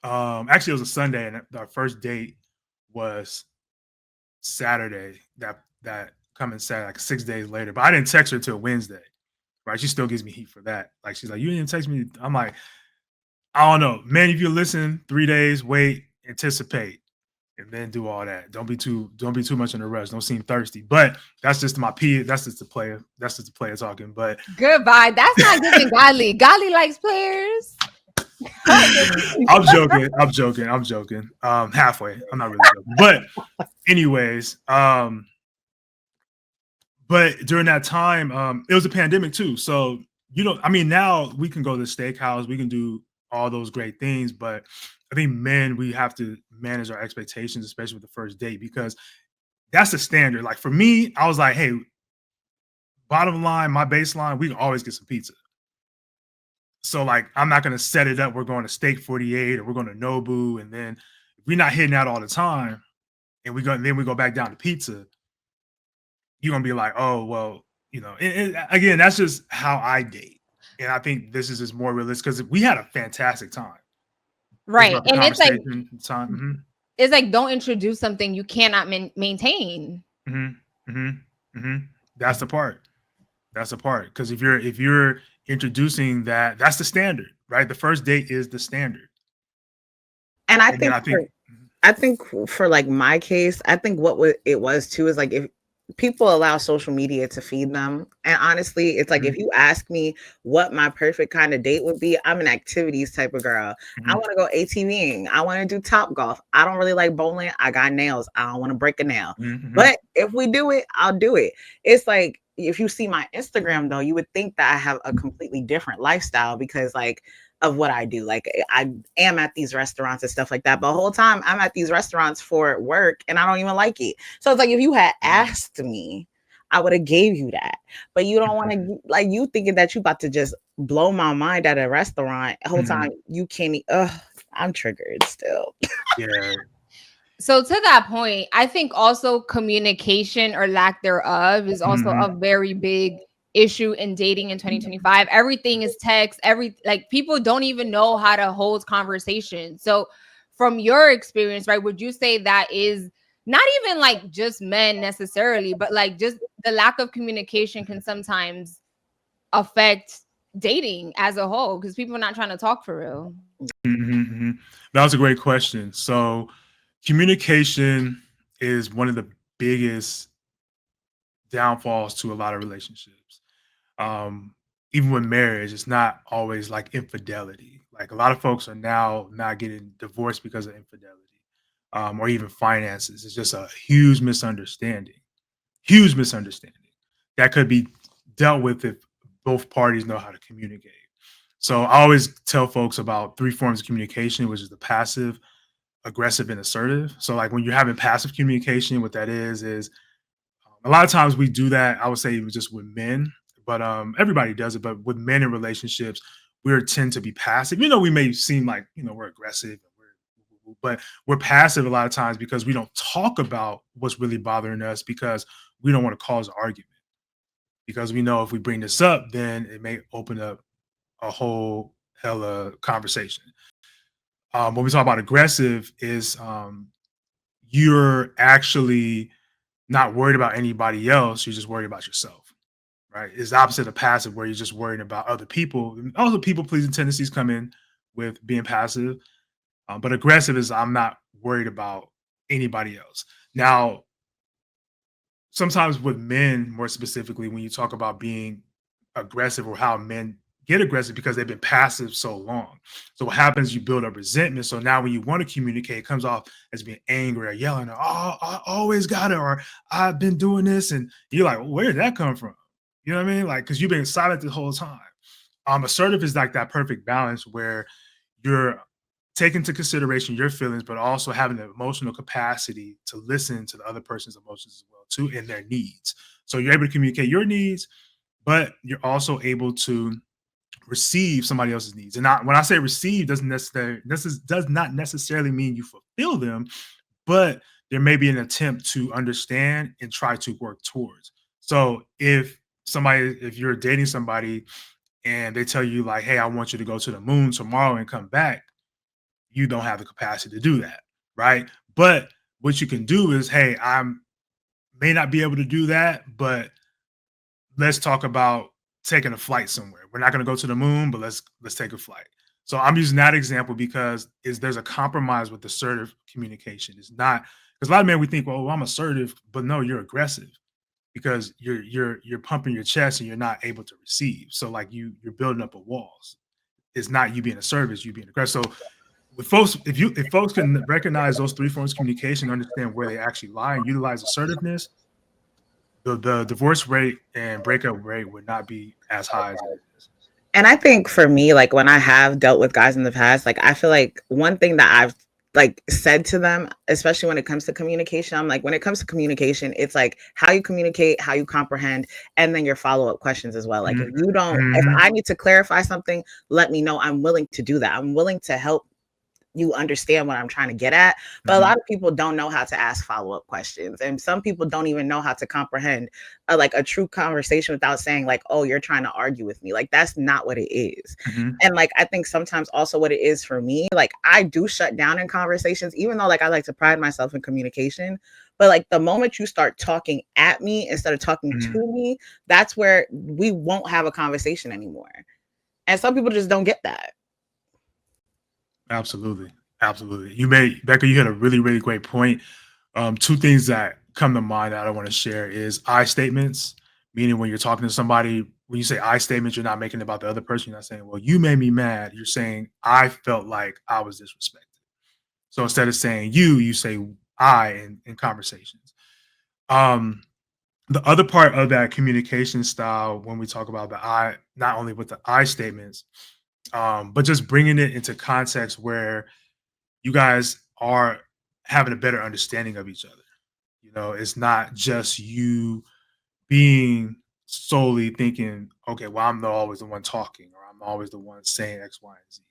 Actually, it was a Sunday, and our first date was Saturday. That coming Saturday, like 6 days later. But I didn't text her until Wednesday, right? She still gives me heat for that. Like she's like, "You didn't text me." I'm like, I don't know, man. If you listen, 3 days, wait, anticipate, and then do all that. Don't be too much in a rush. Don't seem thirsty. But that's just my P. That's just the player. That's just the player talking. But goodbye. That's not giving Godly. Godly likes players. I'm joking. Halfway. I'm not really joking. But anyways, but during that time, it was a pandemic too. So now we can go to the steakhouse, we can do all those great things, but I think men, we have to manage our expectations, especially with the first date, because that's the standard. Like for me, I was like, hey, bottom line, my baseline, we can always get some pizza. So like, I'm not going to set it up. We're going to Steak 48 or we're going to Nobu. And then if we're not hitting out all the time and we go back down to pizza, you're going to be like, oh, well, again, that's just how I date. And I think this is just more realistic because we had a fantastic time. Right. And it's like, it's like, don't introduce something you cannot maintain. That's the part. Because if you're introducing that, that's the standard, right? The first date is the standard. And I think for like my case, I think it was too is like, people allow social media to feed them. And honestly, it's like if you ask me what my perfect kind of date would be, I'm an activities type of girl. I want to go ATVing. I want to do top golf. I don't really like bowling. I got nails. I don't want to break a nail. But if we do it, I'll do it. It's like if you see my Instagram though, you would think that I have a completely different lifestyle because like of what I do. Like I am at these restaurants and stuff like that. But the whole time I'm at these restaurants for work and I don't even like it. So it's like if you had asked me, I would have gave you that. But you don't want to like you thinking that you about to just blow my mind at a restaurant the whole time you can't I'm triggered still. Yeah. So to that point, I think also communication or lack thereof is also a very big issue in dating in 2025. Everything is text, like people don't even know how to hold conversation. So from your experience, right, would you say that is not even like just men necessarily, but like just the lack of communication can sometimes affect dating as a whole because people are not trying to talk for real? That was a great question. So communication is one of the biggest downfalls to a lot of relationships. Even with marriage, it's not always like infidelity. Like a lot of folks are now not getting divorced because of infidelity, or even finances. It's just a huge misunderstanding. Huge misunderstanding that could be dealt with if both parties know how to communicate. So I always tell folks about three forms of communication, which is the passive, aggressive, and assertive. So like when you're having passive communication, what that is a lot of times we do that. I would say even just with men, but everybody does it. But with men in relationships, we tend to be passive. We may seem like we're aggressive, but we're passive a lot of times because we don't talk about what's really bothering us because we don't want to cause an argument. Because we know if we bring this up, then it may open up a whole hella conversation. When we talk about aggressive, is you're actually not worried about anybody else. You're just worried about yourself, right? It's the opposite of passive, where you're just worried about other people. And also, people pleasing tendencies come in with being passive, but aggressive is I'm not worried about anybody else. Now, sometimes with men, more specifically, when you talk about being aggressive or how men get aggressive because they've been passive so long. So what happens, you build up resentment. So now when you want to communicate, it comes off as being angry or yelling, oh, I always got it, or I've been doing this. And you're like, well, where did that come from? You know what I mean? Like, because you've been silent the whole time. Assertive is like that perfect balance where you're taking into consideration your feelings, but also having the emotional capacity to listen to the other person's emotions as well, too, and their needs. So you're able to communicate your needs, but you're also able to receive somebody else's needs. And when I say receive, does not necessarily mean you fulfill them, but there may be an attempt to understand and try to work towards. So if you're dating somebody and they tell you like, hey, I want you to go to the moon tomorrow and come back, you don't have the capacity to do that, right? But what you can do is, hey, I may not be able to do that, but let's talk about taking a flight somewhere. We're not going to go to the moon, but let's take a flight. So I'm using that example because there's a compromise with assertive communication. It's not, because a lot of men, we think, well, I'm assertive, but no, you're aggressive because you're pumping your chest and you're not able to receive. So like you're building up a walls. It's not you being assertive, it's you being aggressive. So with folks, if folks can recognize those three forms of communication, understand where they actually lie and utilize assertiveness, the divorce rate and breakup rate would not be as high as it is. And I think for me, like when I have dealt with guys in the past, like I feel like one thing that I've like said to them, especially when it comes to communication, I'm like, when it comes to communication, it's like how you communicate, how you comprehend, and then your follow-up questions as well. Like if I need to clarify something, let me know. I'm willing to do that. I'm willing to help you understand what I'm trying to get at. But a lot of people don't know how to ask follow-up questions. And some people don't even know how to comprehend like a true conversation without saying like, oh, you're trying to argue with me. Like, that's not what it is. And like, I think sometimes also what it is for me, like I do shut down in conversations, even though like I like to pride myself in communication. But like the moment you start talking at me instead of talking to me, that's where we won't have a conversation anymore. And some people just don't get that. Absolutely. Becca, you had a really, really great point. Two things that come to mind that I want to share is I statements, meaning when you're talking to somebody, when you say I statements, you're not making it about the other person. You're not saying, well, you made me mad. You're saying, I felt like I was disrespected. So instead of saying you say I in conversations. The other part of that communication style, when we talk about the I, not only with the I statements, but just bringing it into context where you guys are having a better understanding of each other. You know, it's not just you being solely thinking, okay, well, I'm always the one talking, or I'm always the one saying X, Y, and Z.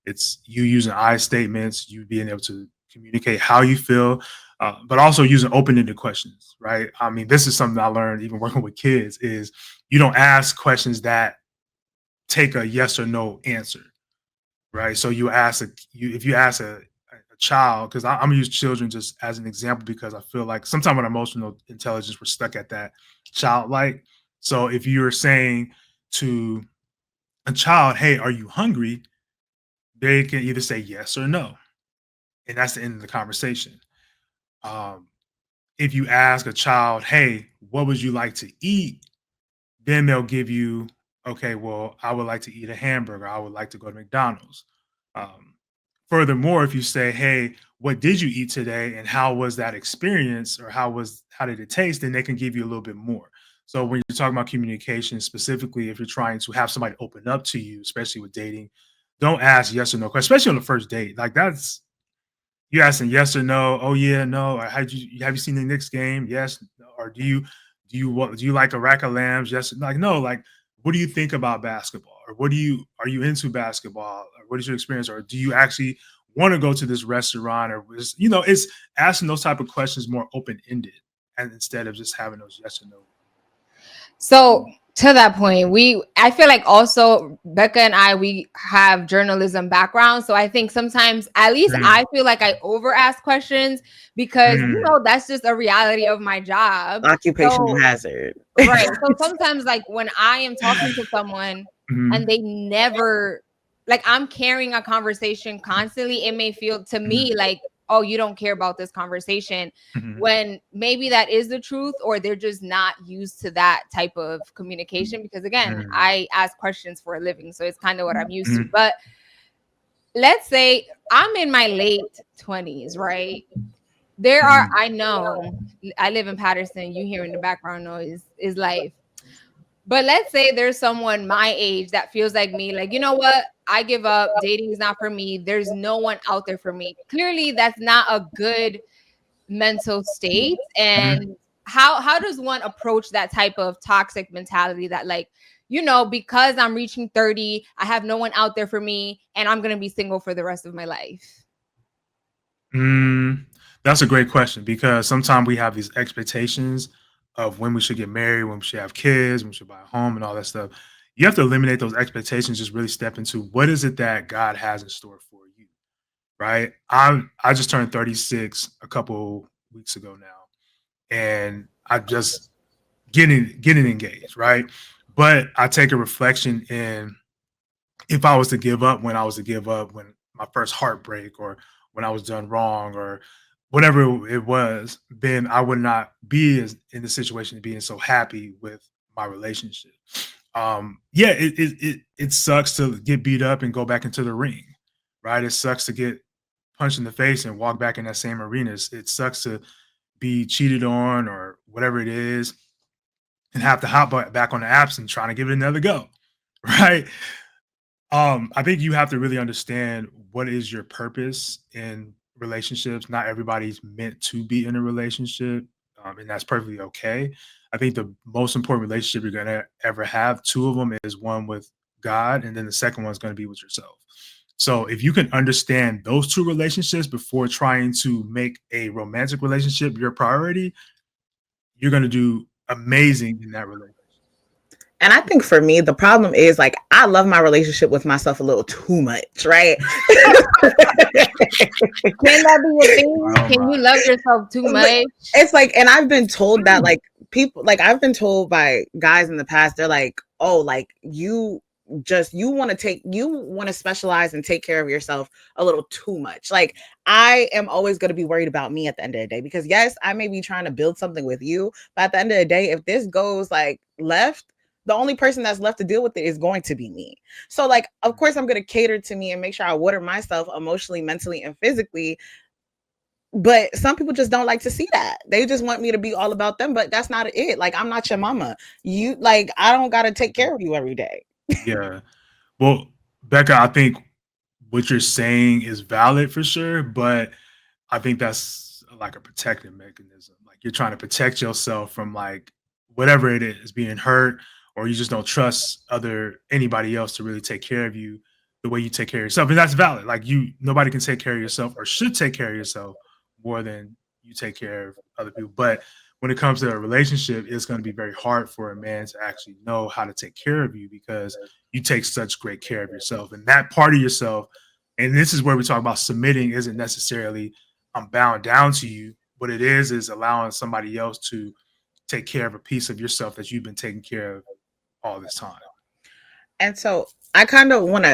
It's you using I statements, you being able to communicate how you feel, but also using open-ended questions, right? I mean, this is something I learned even working with kids is you don't ask questions that take a yes or no answer, right? So you ask if you ask a child, because I'm gonna use children just as an example because I feel like sometimes with emotional intelligence we're stuck at that childlike. So if you're saying to a child, "Hey, are you hungry?" They can either say yes or no, and that's the end of the conversation. Um, if you ask a child, "Hey, what would you like to eat?" Then they'll give you, "Okay, well, I would like to eat a hamburger. I would like to go to McDonald's." Um, Furthermore, if you say, "Hey, what did you eat today, and how was that experience, or how did it taste?" Then they can give you a little bit more. So when you're talking about communication, specifically, if you're trying to have somebody open up to you, especially with dating, don't ask yes or no questions, especially on the first date. Like that's you asking yes or no. Oh yeah, no. Or have you seen the Knicks game? Yes. Or do you like a rack of lambs? Yes. Like no. Like what do you think about basketball? Or are you into basketball? Or what is your experience? Or do you actually want to go to this restaurant? Or it's asking those type of questions more open ended, and instead of just having those yes or no. So to that point, I feel like also Becca and we have journalism background. So I think sometimes, at least I feel like I over ask questions because that's just a reality of my job. Occupational hazard. Right. So sometimes like when I am talking to someone and they never, like I'm carrying a conversation constantly, it may feel to me like, oh, you don't care about this conversation, when maybe that is the truth, or they're just not used to that type of communication. Because again, I ask questions for a living, so it's kind of what I'm used to. But let's say I'm in my late 20s, right? There are, I know I live in Patterson, you hear in the background noise is life. But let's say there's someone my age that feels like me, like, you know what? I give up. Dating is not for me. There's no one out there for me. Clearly, that's not a good mental state. And how does one approach that type of toxic mentality that, like, because I'm reaching 30, I have no one out there for me, and I'm going to be single for the rest of my life? That's a great question, because sometimes we have these expectations of when we should get married, when we should have kids, when we should buy a home and all that stuff. You have to eliminate those expectations, just really step into what is it that God has in store for you, right? I just turned 36 a couple weeks ago now, and I'm just getting engaged, right? But I take a reflection in if I was to give up when I was to give up, when my first heartbreak, or when I was done wrong, or whatever it was, then I would not be in the situation of being so happy with my relationship. Yeah, it sucks to get beat up and go back into the ring, right? It sucks to get punched in the face and walk back in that same arena. It sucks to be cheated on or whatever it is, and have to hop back on the apps and trying to give it another go, right? I think you have to really understand what is your purpose in relationships. Not everybody's meant to be in a relationship, and that's perfectly okay. I think the most important relationship you're gonna ever have, two of them, is one with God, and then the second one is gonna be with yourself. So if you can understand those two relationships before trying to make a romantic relationship your priority, you're gonna do amazing in that relationship. And I think for me, the problem is like I love my relationship with myself a little too much, right? Can that be a thing? Can you love yourself too much? It's like, and I've been told that, like, people, like, I've been told by guys in the past, they're like, oh, like you you want to specialize and take care of yourself a little too much. Like, I am always going to be worried about me at the end of the day, because yes, I may be trying to build something with you, but at the end of the day, if this goes like left, the only person that's left to deal with it is going to be me. So like, of course I'm going to cater to me and make sure I water myself emotionally, mentally, and physically. But some people just don't like to see that. They just want me to be all about them, but that's not it. Like, I'm not your mama. You, like, I don't got to take care of you every day. Yeah. Well, Becca, I think what you're saying is valid for sure, but I think that's like a protective mechanism. Like, you're trying to protect yourself from like whatever it is, being hurt, or you just don't trust anybody else to really take care of you the way you take care of yourself. And that's valid. Like, nobody can take care of yourself or should take care of yourself more than you take care of other people. But when it comes to a relationship, it's going to be very hard for a man to actually know how to take care of you, because you take such great care of yourself. And that part of yourself, and this is where we talk about submitting, isn't necessarily I'm bound down to you. What it is allowing somebody else to take care of a piece of yourself that you've been taking care of all this time. And so I kind of want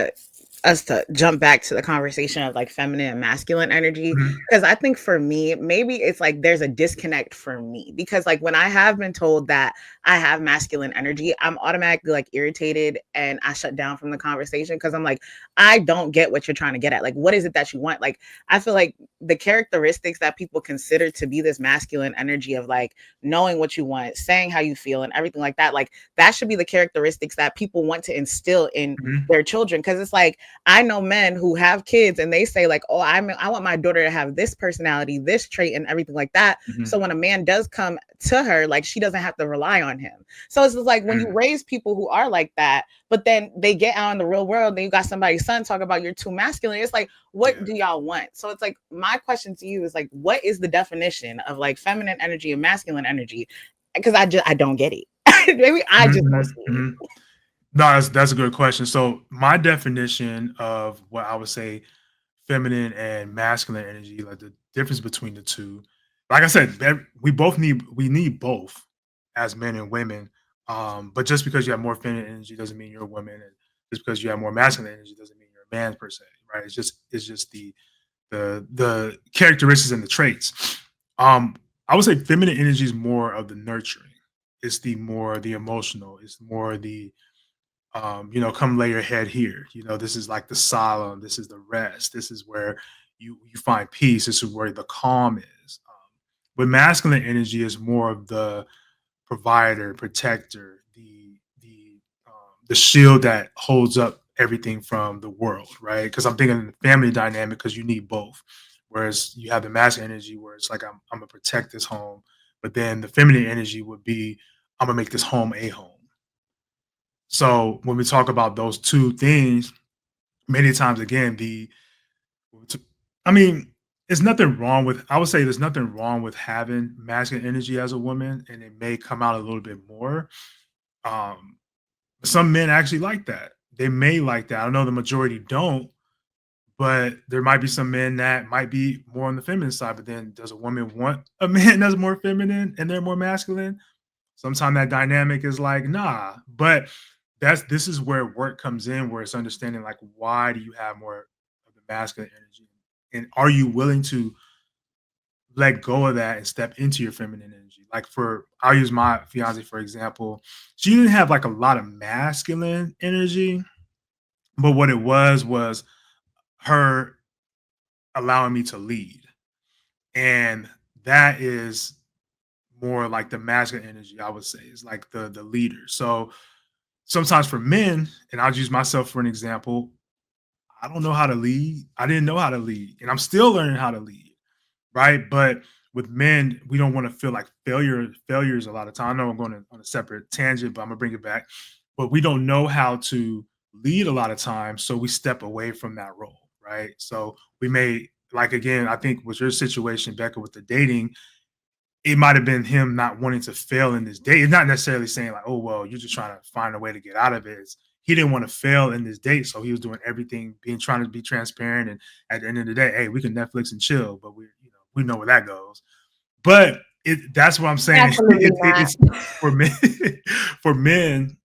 us to jump back to the conversation of like feminine and masculine energy, because I think for me, maybe it's like there's a disconnect for me, because like when I have been told that I have masculine energy, I'm automatically like irritated and I shut down from the conversation, because I'm like, I don't get what you're trying to get at. Like, what is it that you want? Like, I feel like the characteristics that people consider to be this masculine energy of like knowing what you want, saying how you feel, and everything like that should be the characteristics that people want to instill in their children. Because it's like, I know men who have kids and they say like, oh, I want my daughter to have this personality, this trait, and everything like that. So when a man does come to her, like, she doesn't have to rely on him. So it's just like, when you raise people who are like that, but then they get out in the real world, then you got somebody's son talk about you're too masculine. It's like, what do y'all want? So it's like, my question to you is like, what is the definition of like feminine energy and masculine energy? Because I don't get it. Maybe I just don't see it. No, that's a good question. So my definition of what I would say feminine and masculine energy, like the difference between the two, like I said, we need both as men and women. But just because you have more feminine energy doesn't mean you're a woman, and just because you have more masculine energy doesn't mean you're a man per se, right? It's just the characteristics and the traits. I would say feminine energy is more of the nurturing. It's the emotional. It's more the come lay your head here. This is like the solemn. This is the rest. This is where you find peace. This is where the calm is. But masculine energy is more of the provider, protector, the shield that holds up everything from the world, right? Because I'm thinking the family dynamic, because you need both. Whereas you have the masculine energy where it's like I'm gonna protect this home, but then the feminine energy would be I'm gonna make this home a home. So when we talk about those two things, many times again, I mean, there's nothing wrong with, I would say there's nothing wrong with having masculine energy as a woman, and it may come out a little bit more. Um, some men actually like that. They may like that. I know the majority don't, but there might be some men that might be more on the feminine side. But then does a woman want a man that's more feminine and they're more masculine? Sometimes that dynamic is like, nah. But this is where work comes in, where it's understanding like, why do you have more of the masculine energy, and are you willing to let go of that and step into your feminine energy? Like, I'll use my fiance for example. She didn't have like a lot of masculine energy, but what it was her allowing me to lead, and that is more like the masculine energy. I would say is like the leader. So sometimes for men, and I'll use myself for an example, I don't know how to lead. I didn't know how to lead, and I'm still learning how to lead, right? But with men, we don't want to feel like failures a lot of time. I know I'm going on a separate tangent, but I'm gonna bring it back. But we don't know how to lead a lot of times, so we step away from that role, right? So we may, like, again, I think with your situation, Becca, with the dating, it might have been him not wanting to fail in this date. It's not necessarily saying like, oh, well, you're just trying to find a way to get out of it. He didn't want to fail in this date. So he was doing everything, trying to be transparent. And at the end of the day, hey, we can Netflix and chill, but we know where that goes. But that's what I'm saying. It's for men,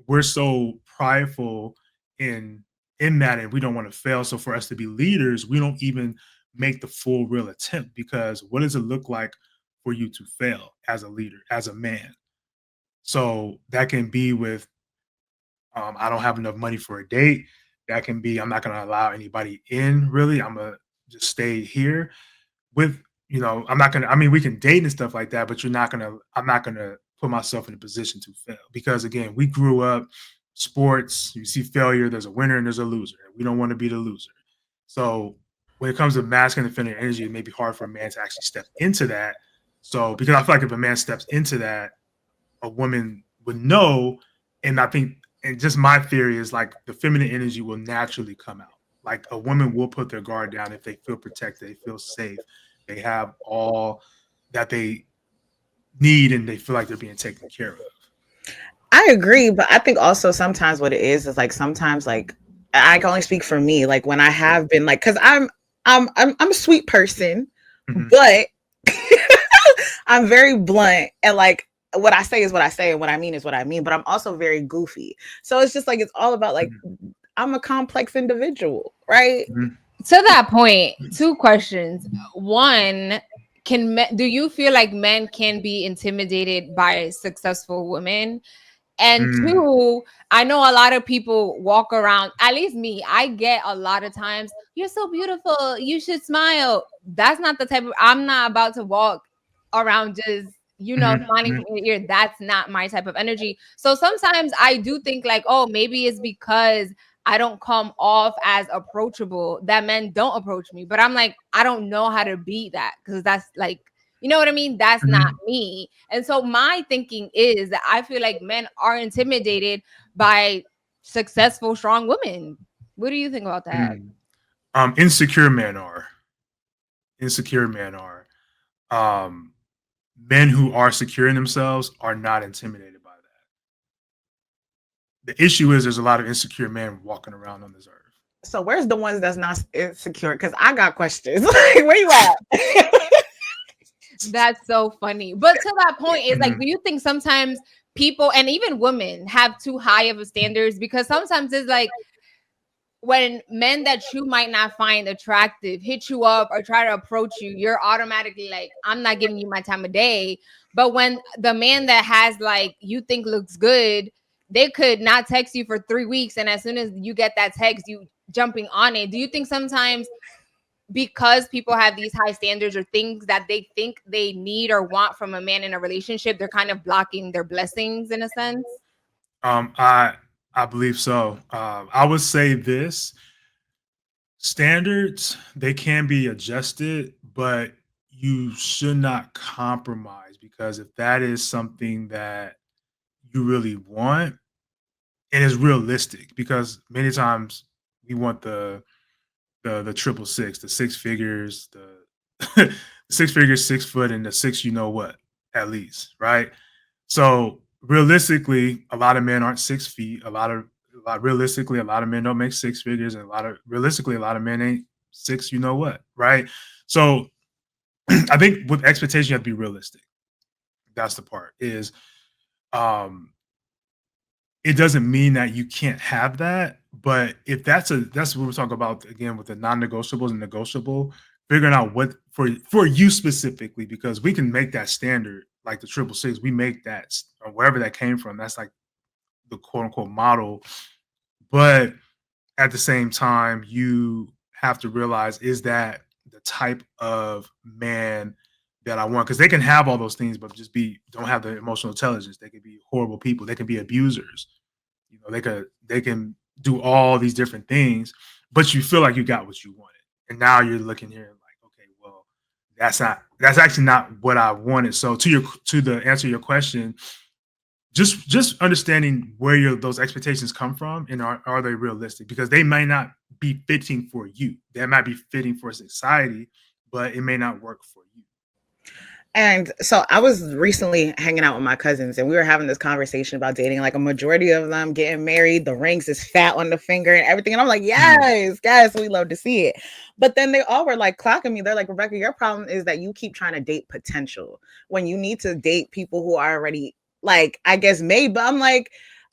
we're so prideful in that, and we don't want to fail. So for us to be leaders, we don't even make the full real attempt, because what does it look like for you to fail as a leader, as a man? So that can be with I don't have enough money for a date. That can be I'm not going to allow anybody in. Really, I'm gonna just stay here with I'm not gonna. I mean, we can date and stuff like that, but you're not gonna. I'm not gonna put myself in a position to fail, because again, we grew up sports. You see failure. There's a winner and there's a loser. We don't want to be the loser. So when it comes to masculine and feminine energy, it may be hard for a man to actually step into that. So because I feel like if a man steps into that, a woman would know. And I think, and just my theory is like the feminine energy will naturally come out. Like a woman will put their guard down if they feel protected, they feel safe, they have all that they need, and they feel like they're being taken care of. I agree, but I think also sometimes what it is like sometimes like I can only speak for me. Like when I have been like, because I'm a sweet person, but I'm very blunt, and like what I say is what I say, and what I mean is what I mean. But I'm also very goofy, so it's just like it's all about like I'm a complex individual, right? To that point, two questions. One, do you feel like men can be intimidated by successful women? And two, I know a lot of people walk around, at least me, I get a lot of times, you're so beautiful, you should smile. That's not the type of, I'm not about to walk around just, smiling from ear to ear. That's not my type of energy. So sometimes I do think like, oh, maybe it's because I don't come off as approachable that men don't approach me. But I'm like, I don't know how to be that, because that's like, you know what I mean? That's not me. And so my thinking is that I feel like men are intimidated by successful, strong women. What do you think about that? Insecure men are. Insecure men are. Men who are secure in themselves are not intimidated by that. The issue is there's a lot of insecure men walking around on this earth. So where's the ones that's not insecure? Because I got questions. Like, where you at? That's so funny. But to that point is like, do you think sometimes people and even women have too high of a standards? Because sometimes it's like when men that you might not find attractive hit you up or try to approach you, you're automatically like, I'm not giving you my time of day. But when the man that has like you think looks good, they could not text you for 3 weeks, and as soon as you get that text, you jumping on it. Do you think sometimes because people have these high standards or things that they think they need or want from a man in a relationship, they're kind of blocking their blessings in a sense? I believe so. I would say this: standards, they can be adjusted, but you should not compromise, because if that is something that you really want and is realistic, because many times we want the 666, the six figures, the 6 figures, 6 foot, and the six, at least, right? So realistically, a lot of men aren't 6 feet. Realistically, a lot of men don't make 6 figures, and realistically, a lot of men ain't 6, right? So I think with expectation, you have to be realistic. That's the part is, it doesn't mean that you can't have that, but if that's what we're talking about again with the non-negotiables and negotiable, figuring out what for you specifically, because we can make that standard like the 666, we make that or wherever that came from. That's like the quote unquote model, but at the same time, you have to realize, is that the type of man that I want? Because they can have all those things, but just don't have the emotional intelligence. They can be horrible people. They can be abusers. They can do all these different things, but you feel like you got what you wanted. And now you're looking here like, okay, well, that's actually not what I wanted. So to the answer to your question, just understanding where those expectations come from, and are they realistic? Because they might not be fitting for you. They might be fitting for society, but it may not work for you. And so I was recently hanging out with my cousins, and we were having this conversation about dating. Like a majority of them getting married, the rings is fat on the finger and everything. And I'm like, yes, we love to see it. But then they all were like clocking me. They're like, Rebecca, your problem is that you keep trying to date potential when you need to date people who are already, like, I guess made. But I'm like,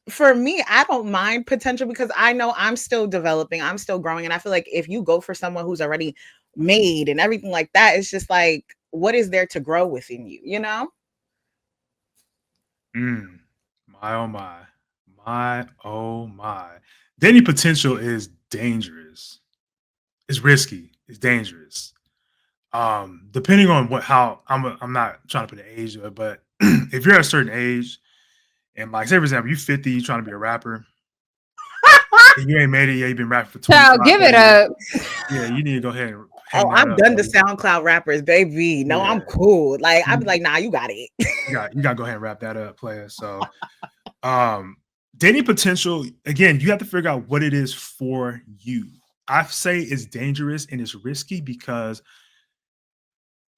for me, I don't mind potential because I know I'm still developing, I'm still growing. And I feel like if you go for someone who's already made and everything like that, it's just like, what is there to grow within you, you know? Mm, my oh my. My oh my. Dating potential is dangerous. It's risky. It's dangerous. Depending on how I'm not trying to put an age to it, but if you're at a certain age and like say for example, you 50, you trying to be a rapper, and you ain't made it yet, you've been rapping for Child, 25 give it years. up. Yeah, you need to go ahead and Oh, hang that I'm up, done to buddy. SoundCloud rappers, baby. No, I'm Yeah. cool. Like, I'd be You like, nah, you got it. you gotta go ahead and wrap that up, player. So um dating potential, again, you have to figure out what it is for you. I say it's dangerous and it's risky because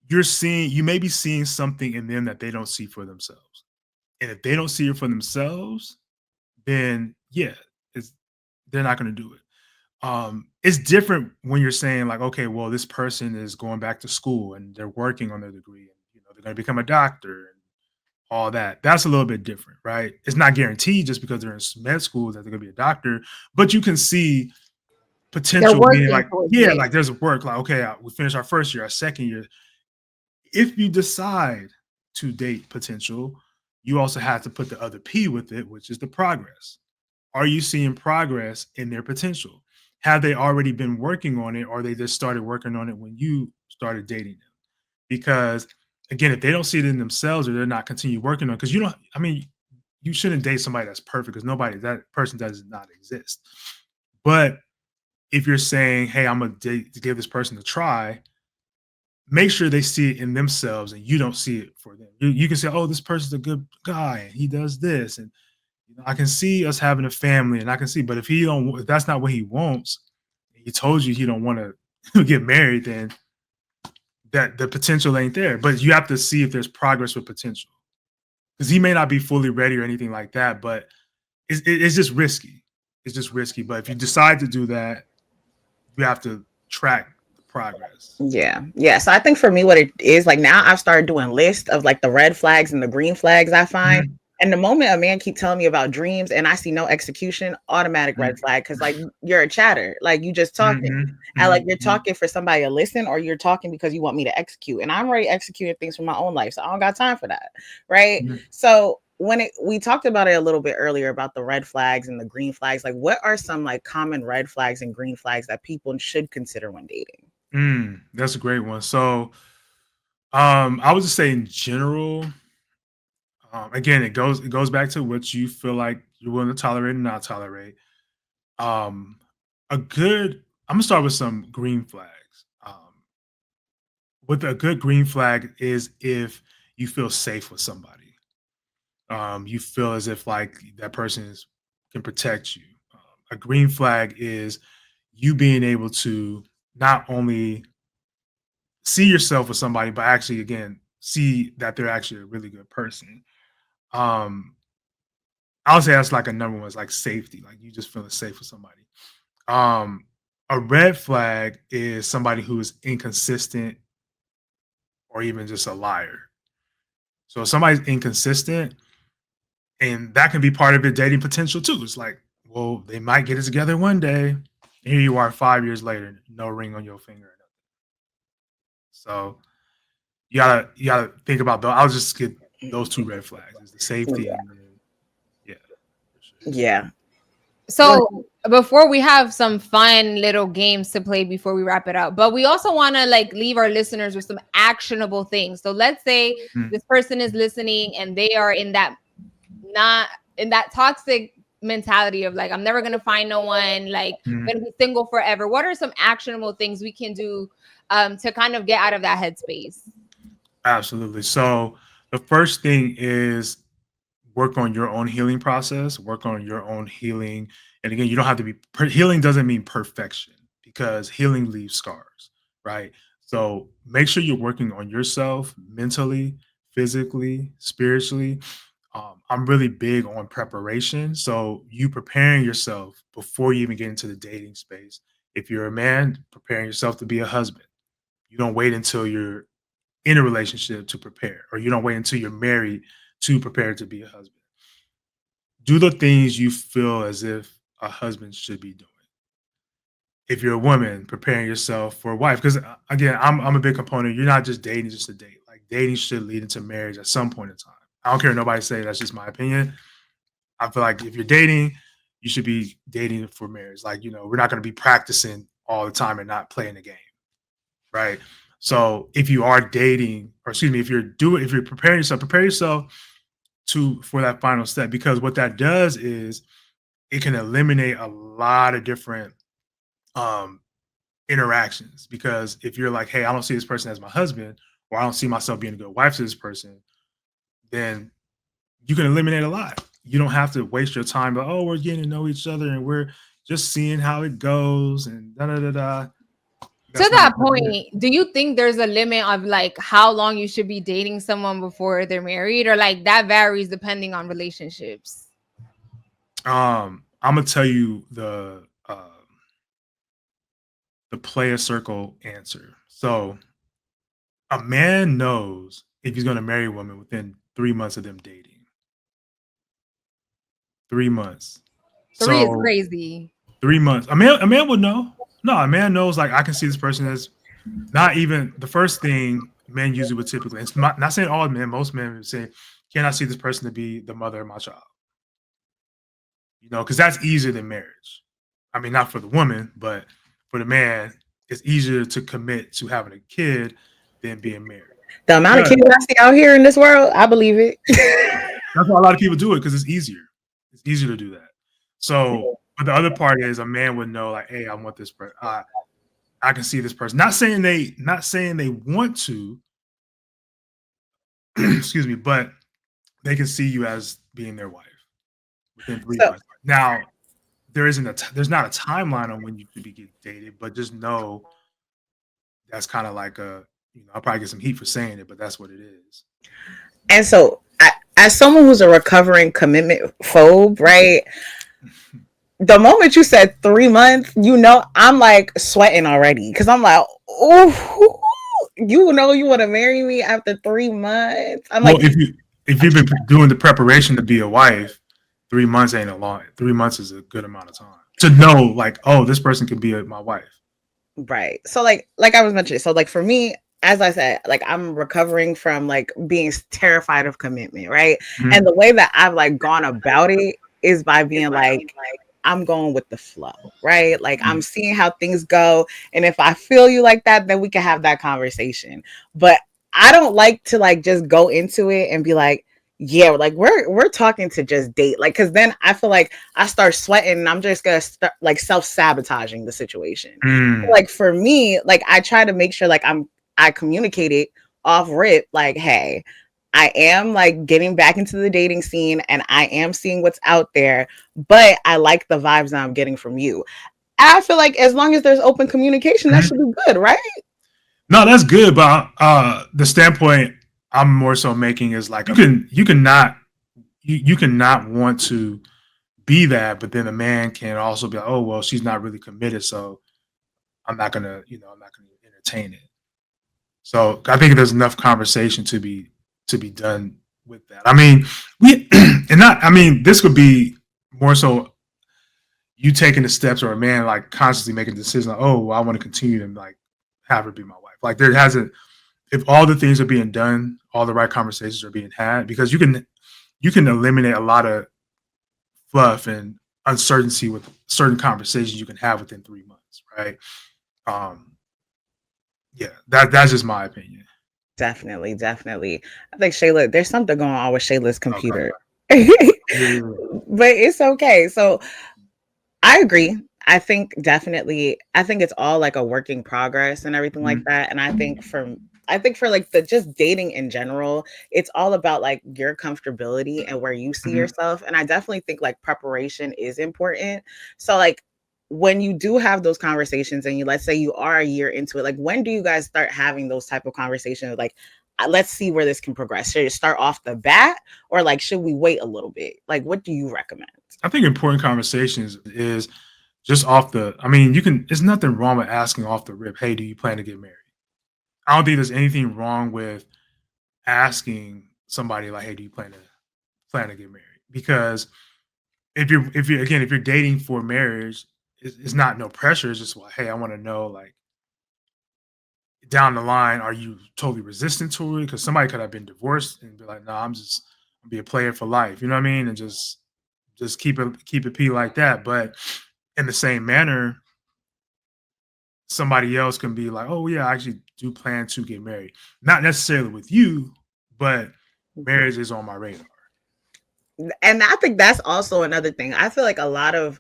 you may be seeing something in them that they don't see for themselves. And if they don't see it for themselves, then yeah, it's they're not going to do it. It's different when you're saying like, okay, well, this person is going back to school and they're working on their degree, and they're going to become a doctor and all that. That's a little bit different, right? It's not guaranteed just because they're in med school that they're going to be a doctor, but you can see They're potential being working like, towards yeah, it. like there's work, like okay, we finished our first year, our second year. If you decide to date potential, you also have to put the other P with it, which is the progress. Are you seeing progress in their potential? Have they already been working on it, or they just started working on it when you started dating them? Because again, if they don't see it in themselves or they're not continue working on, because you don't, I mean, you shouldn't date somebody that's perfect because that person does not exist. But if you're saying, hey, I'm gonna date to give this person a try, make sure they see it in themselves and you don't see it for them. You can say, oh, this person's a good guy and he does this, and I can see us having a family, and I can see, but if that's not what he wants, he told you he don't want to get married, then that the potential ain't there. But you have to see if there's progress with potential, because he may not be fully ready or anything like that. But it's just risky. It's just risky. But if you decide to do that, you have to track the progress. Yeah. Yeah. So I think for me, what it is like now I've started doing lists of like the red flags and the green flags I find. Mhm, And the moment a man keep telling me about dreams and I see no execution, automatic red mhm, flag. Cause like you're a chatter. Like you just talking. mhm, And like mhm, you're mhm, talking for somebody to listen or you're talking because you want me to execute. And I'm already executing things for my own life. So I don't got time for that. Right. mhm. So we talked about it a little bit earlier about the red flags and the green flags, like what are some like common red flags and green flags that people should consider when dating? That's a great one. So, I would just say in general, again, it goes back to what you feel like you're willing to tolerate and not tolerate. Um, a good I'm gonna start with some green flags. With a good green flag is if you feel safe with somebody. You feel as if like that can protect you. A green flag is you being able to not only see yourself with somebody, but actually again see that they're actually a really good person. Um, I would say that's like a number one is like safety, like you just feeling safe with somebody. Um, a red flag is somebody who is inconsistent or even just a liar. So if somebody's inconsistent, and that can be part of your dating potential too. It's like, well, they might get it together one day. And here you are 5 years later, no ring on your finger. So you gotta think about those. I'll just get those two red flags: is the safety Yeah. and then yeah, for sure. Yeah. Go So before we have some fun little games to play before we wrap it up, but we also want to like leave our listeners with some actionable things. So let's say Mm, this person is listening and they are in that not in that toxic mentality of like I'm never gonna find no one, like mm, I'm gonna be single forever. What are some actionable things we can do to kind of get out of that headspace? absolutely. So the first thing is work on your own healing process, work on your own healing. And again, you don't have to healing doesn't mean perfection because healing leaves scars, right? So make sure you're working on yourself mentally, physically, spiritually. I'm really big on preparation. So you preparing yourself before you even get into the dating space. If you're a man, preparing yourself to be a husband. You don't wait until you're in a relationship to prepare, or you don't wait until you're married to prepare to be a husband. do the things you feel as if a husband should be doing. If you're a woman, preparing yourself for a wife, because again, I'm a big component. You're not just dating just to date. Like dating should lead into marriage at some point in time. I don't care what nobody say. That's just my opinion. I feel like if you're dating, you should be dating for marriage. Like, we're not going to be practicing all the time and not playing the game, right? So if you are dating, or excuse me, if you're preparing yourself, prepare yourself for that final step, because what that does is it can eliminate a lot of different um interactions. Because if you're like, hey, I don't see this person as my husband, or I don't see myself being a good wife to this person, then you can eliminate a lot. You don't have to waste your time, but oh, we're getting to know each other and we're just seeing how it goes and da da da da. To that point, do you think there's a limit of like how long you should be dating someone before they're married, or like that varies depending on relationships? I'm gonna tell you the player circle answer. So a man knows if he's gonna marry a woman within 3 months of them dating. 3 months. Three is So crazy. 3 months. A man would know. No, a man knows, like, I can see this person as not even the first thing men usually would typically. It's not saying all men. Most men would say, "Can I see this person to be the mother of my child?" Because that's easier than marriage. I mean, not for the woman, but for the man, it's easier to commit to having a kid than being married. The amount of kids I see out here in this world, I believe it. That's why a lot of people do it, because it's easier. It's easier to do that. So, but the other part is a man would know, like, hey, I want this person. I can see this person. Not saying they want to, excuse me, but they can see you as being their wife within 3 months. Now, there's not a timeline on when you should be getting dated, but just know that's kind of like I'll probably get some heat for saying it, but that's what it is. And so, as someone who's a recovering commitment phobe, right? The moment you said 3 months, I'm like sweating already, because I'm like, oh, you want to marry me after 3 months? I'm like, if you've been doing the preparation to be a wife, 3 months ain't a long. 3 months is a good amount of time to know, like, oh, this person can be my wife. Right. So like I was mentioning, so like for me, as I said, like I'm recovering from like being terrified of commitment, right? Mm-hmm. And the way that I've like gone about it is by being like, I'm going with the flow, right? Like I'm seeing how things go. And if I feel you like that, then we can have that conversation. But I don't like to like just go into it and be like, yeah, like we're talking to just date. Like, cause then I feel like I start sweating and I'm just gonna start like self-sabotaging the situation. Like for me, like I try to make sure like I communicate it off rip, like, hey, I am like getting back into the dating scene and I am seeing what's out there, but I like the vibes that I'm getting from you. I feel like as long as there's open communication, that should be good, right? No, that's good. But the standpoint I'm more so making is like, you cannot want to be that, but then a man can also be like, oh, well, she's not really committed, so I'm not gonna entertain it. So I think there's enough conversation to be done with that. I mean, this would be more so you taking the steps, or a man like consciously making a decision, like, oh, well, I want to continue to like have her be my wife. Like there hasn't, if all the things are being done, all the right conversations are being had, because you can eliminate a lot of fluff and uncertainty with certain conversations you can have within 3 months, right? Yeah, that's just my opinion. Definitely. I think Shayla, there's something going on with Shayla's computer. Okay. But it's okay. So I agree. I think it's all like a work in progress and everything like that. And I think for like the just dating in general, it's all about like your comfortability and where you see yourself. And I definitely think like preparation is important. So like when you do have those conversations and let's say you are a year into it, like when do you guys start having those type of conversations? Like, let's see where this can progress. Should it start off the bat, or like, should we wait a little bit? Like, what do you recommend? I think important conversations is just there's nothing wrong with asking off the rip, hey, do you plan to get married? I don't think there's anything wrong with asking somebody like, hey, do you plan to get married? Because if you're dating for marriage, it's not no pressure. It's just like, hey, I want to know, like, down the line, are you totally resistant to it? Because somebody could have been divorced and be like, no, I'm just gonna be a player for life. You know what I mean? And just keep it p like that. But in the same manner, somebody else can be like, oh yeah, I actually do plan to get married. Not necessarily with you, but marriage is on my radar. And I think that's also another thing. I feel like a lot of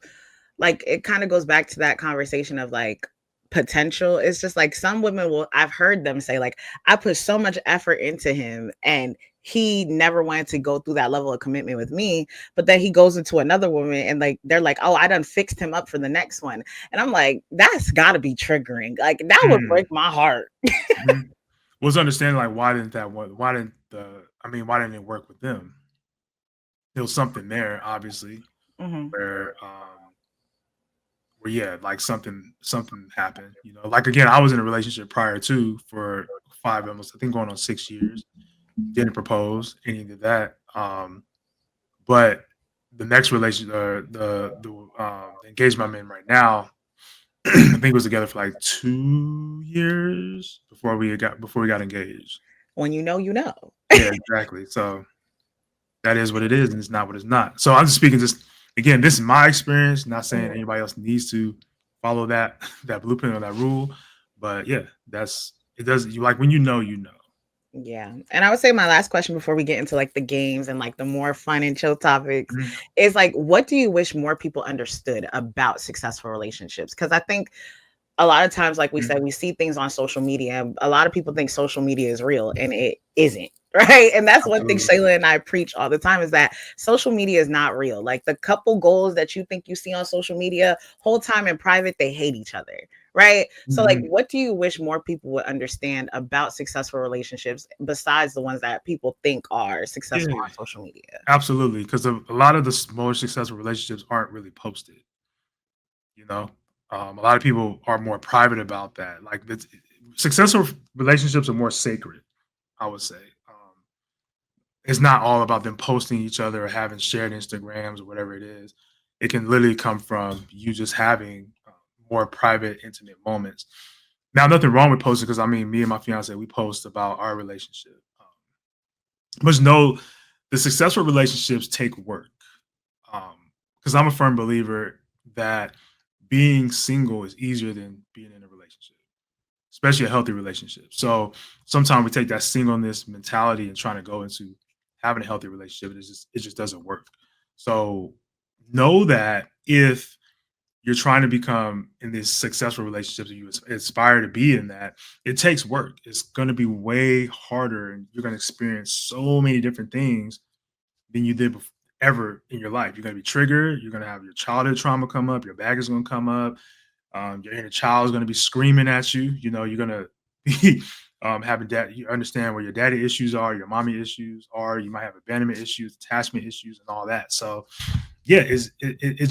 like it kind of goes back to that conversation of like potential. It's just like some women will, I've heard them say like, I put so much effort into him and he never wanted to go through that level of commitment with me, but then he goes into another woman and like they're like, oh, I done fixed him up for the next one. And I'm like, that's gotta be triggering. Like that would Mm. break my heart. Mhm. Was understanding, like, why didn't it work with them? There was something there, obviously, Mhm. where yeah, like something happened. Like, again, I was in a relationship prior to for 5, almost, I think, going on 6 years. Didn't propose any of that. But the next relation, the engagement I'm in right now, I think we was together for like 2 years before we got engaged. When you know, you know. Yeah, exactly. So that is what it is, and it's not what it's not. So I'm just speaking, just again, this is my experience. Not saying Mhm. anybody else needs to follow that that blueprint or that rule, but yeah, that's it. Does you like when you know, you know. Yeah. And I would say my last question before we get into like the games and like the more fun and chill topics Mhm. is like, what do you wish more people understood about successful relationships? Because I think a lot of times, like we Mhm. said, we see things on social media. A lot of people think social media is real and it isn't. Right. And that's one thing Absolutely. Shayla and I preach all the time is that social media is not real. Like the couple goals that you think you see on social media, whole time in private, they hate each other. Right. So, like, Mhm. what do you wish more people would understand about successful relationships besides the ones that people think are successful Yeah, on social media? absolutely. Because a lot of the more successful relationships aren't really posted. You know, a lot of people are more private about that. Like, successful relationships are more sacred, I would say. It's not all about them posting each other or having shared Instagrams or whatever it is. It can literally come from you just having more private, intimate moments. Now, nothing wrong with posting, because I mean, me and my fiance, we post about our relationship. But no, the successful relationships take work. Because I'm a firm believer that being single is easier than being in a relationship, especially a healthy relationship. So sometimes we take that singleness mentality and trying to go into having a healthy relationship. It just doesn't work. So know that if you're trying to become in these successful relationships, you aspire to be in that, it takes work. It's going to be way harder, and you're going to experience so many different things than you did ever in your life. You're going to be triggered. You're going to have your childhood trauma come up. Your baggage is going to come up. Your inner child is going to be screaming at you. You're going to be having that. You understand where your daddy issues are, your mommy issues are. You might have abandonment issues, attachment issues, and all that. So yeah, it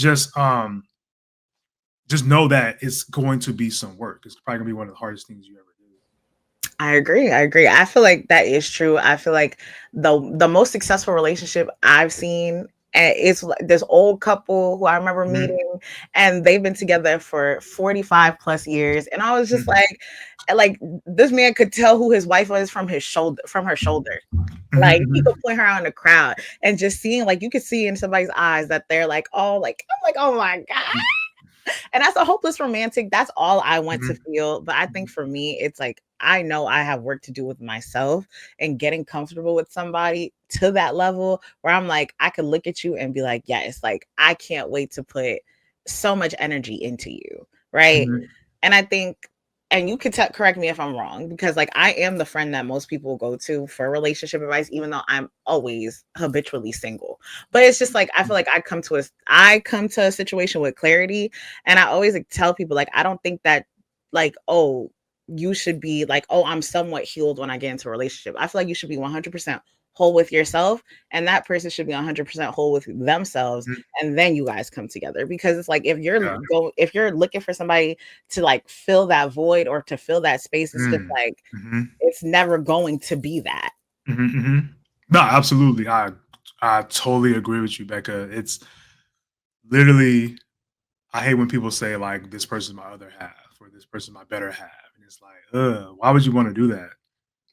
just know that it's going to be some work. It's probably going to be one of the hardest things you ever do. I agree. I agree. I feel like that is true. I feel like the most successful relationship I've seen is this old couple who I remember Mhm, meeting, and they've been together for 45 plus years. And I was just mhm, like this man could tell who his wife was from his shoulder, from her shoulder. mhm, Like he mhm, could point her out in the crowd and just seeing like you could see in somebody's eyes that they're like, oh, like I'm like, oh my God. And that's a hopeless romantic. That's all I want to mhm, feel. But I think mhm. for me, it's like I know I have work to do with myself and getting comfortable with somebody to that level where I'm like, I could look at you and be like, yeah, it's like I can't wait to put so much energy into you. Right. Mhm. And I think, and you could correct me if I'm wrong, because like I am the friend that most people go to for relationship advice, even though I'm always habitually single. But it's just like I feel like I come to a situation with clarity, and I always like tell people like I don't think that like oh you should be like oh I'm somewhat healed when I get into a relationship. I feel like you should be 100% whole with yourself, and that person should be 100% whole with themselves, Mhm. and then you guys come together. Because it's like Yeah. if you're looking for somebody to like fill that void or to fill that space, it's just Mm. like Mhm. it's never going to be that. Mhm, mhm. No, absolutely. I totally agree with you, Becca. It's literally, I hate when people say like this person's my other half or this person's my better half, and it's like, why would you want to do that?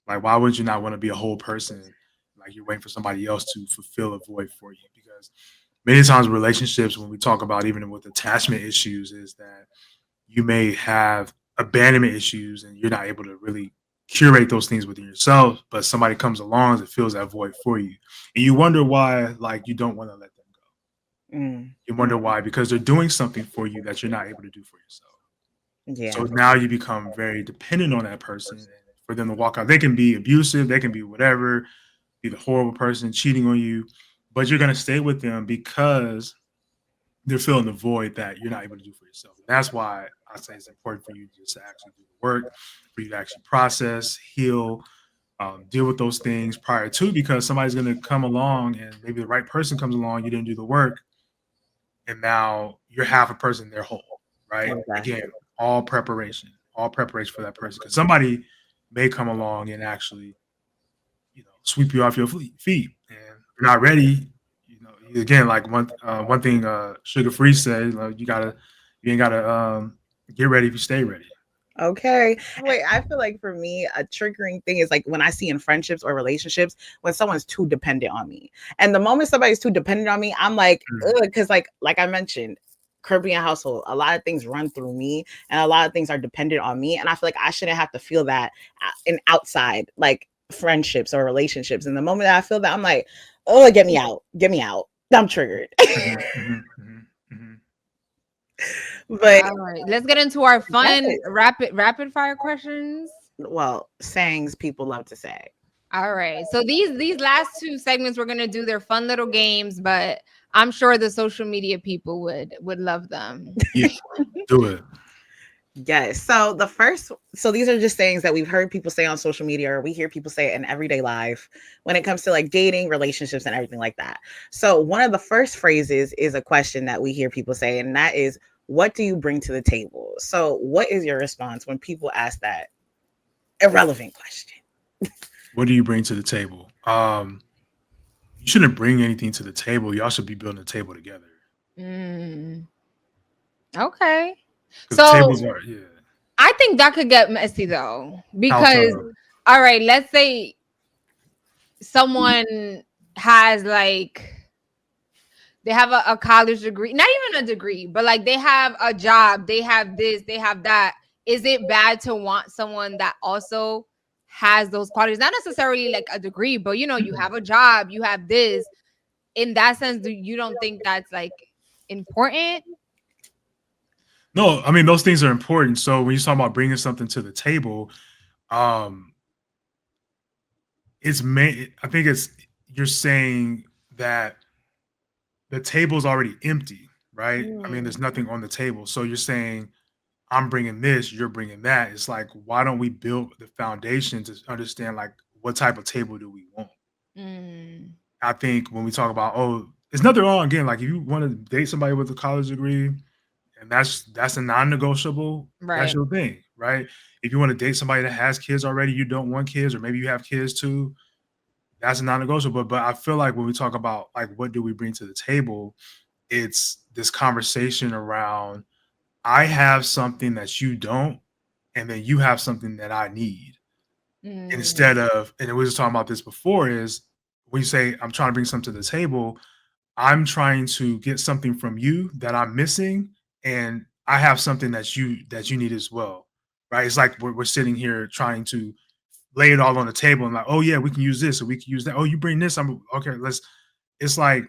Like, why would you not want to be a whole person? Like you're waiting for somebody else to fulfill a void for you. Because many times relationships, when we talk about even with attachment issues, is that you may have abandonment issues and you're not able to really curate those things within yourself, but somebody comes along and fills that void for you. And you wonder why, like, you don't want to let them go. You wonder why, because they're doing something for you that you're not able to do for yourself. So Yeah. now you become very dependent on that person. And for them to walk out, they can be abusive, they can be whatever, be the horrible person cheating on you, but you're going to stay with them because they're filling the void that you're not able to do for yourself. And that's why I say it's important for you just to actually do the work, for you to actually process, heal, deal with those things prior to, because somebody's going to come along and maybe the right person comes along, you didn't do the work, and now you're half a person, they're whole, right? Exactly. Again, all preparation for that person, because somebody may come along and actually, sweep you off your feet, and you're not ready. Again, like one thing Sugar Free said, you ain't gotta get ready if you stay ready. Okay. Wait, I feel like for me, a triggering thing is like when I see in friendships or relationships when someone's too dependent on me. And the moment somebody's too dependent on me, I'm like, Mm. ugh, because like I mentioned, Caribbean household, a lot of things run through me and a lot of things are dependent on me. And I feel like I shouldn't have to feel that in outside like friendships or relationships. And the moment that I feel that, I'm like, oh, get me out. Get me out. I'm triggered. Mhm, mhm, mhm, mhm. But All right, let's get into our fun yes, rapid fire questions. well, sayings people love to say. All right. So these last two segments we're gonna do their fun little games, but I'm sure the social media people would love them. Yeah, do it. Yes. So these are just sayings that we've heard people say on social media or we hear people say in everyday life when it comes to like dating, relationships, and everything like that. So one of the first phrases is a question that we hear people say, and that is, what do you bring to the table? So what is your response when people ask that irrelevant question? What do you bring to the table? You shouldn't bring anything to the table. Y'all should be building a table together, Mm, okay. because So tables are, yeah. I think that could get messy though, How because so? all right, let's say someone has like they have a college degree, not even a degree, but like they have a job, they have this, they have that. Is it bad to want someone that also has those qualities? Not necessarily like a degree, but you have a job, you have this. In that sense, you don't think that's like important? No, I mean those things are important. So when you talk about bringing something to the table, um, I think it's you're saying that the table's already empty, right? I mean, Mm, there's nothing on the table. So you're saying I'm bringing this, you're bringing that. It's like, why don't we build the foundation to understand like what type of table do we want? mm, I think when we talk about, oh, there's nothing wrong, again, like if you want to date somebody with a college degree and that's a non-negotiable, that's right. your thing, right? If you want to date somebody that has kids already, you don't want kids, or maybe you have kids too, that's a non-negotiable. But I feel like when we talk about like what do we bring to the table, it's this conversation around I have something that you don't, and then you have something that I need. Mm, Instead of, and we were just talking about this before, is when you say I'm trying to bring something to the table, I'm trying to get something from you that I'm missing, and I have something that you need as well, right? It's like we're sitting here trying to lay it all on the table and like, oh yeah, we can use this or we can use that. Oh, you bring this, I'm okay. Let's. It's like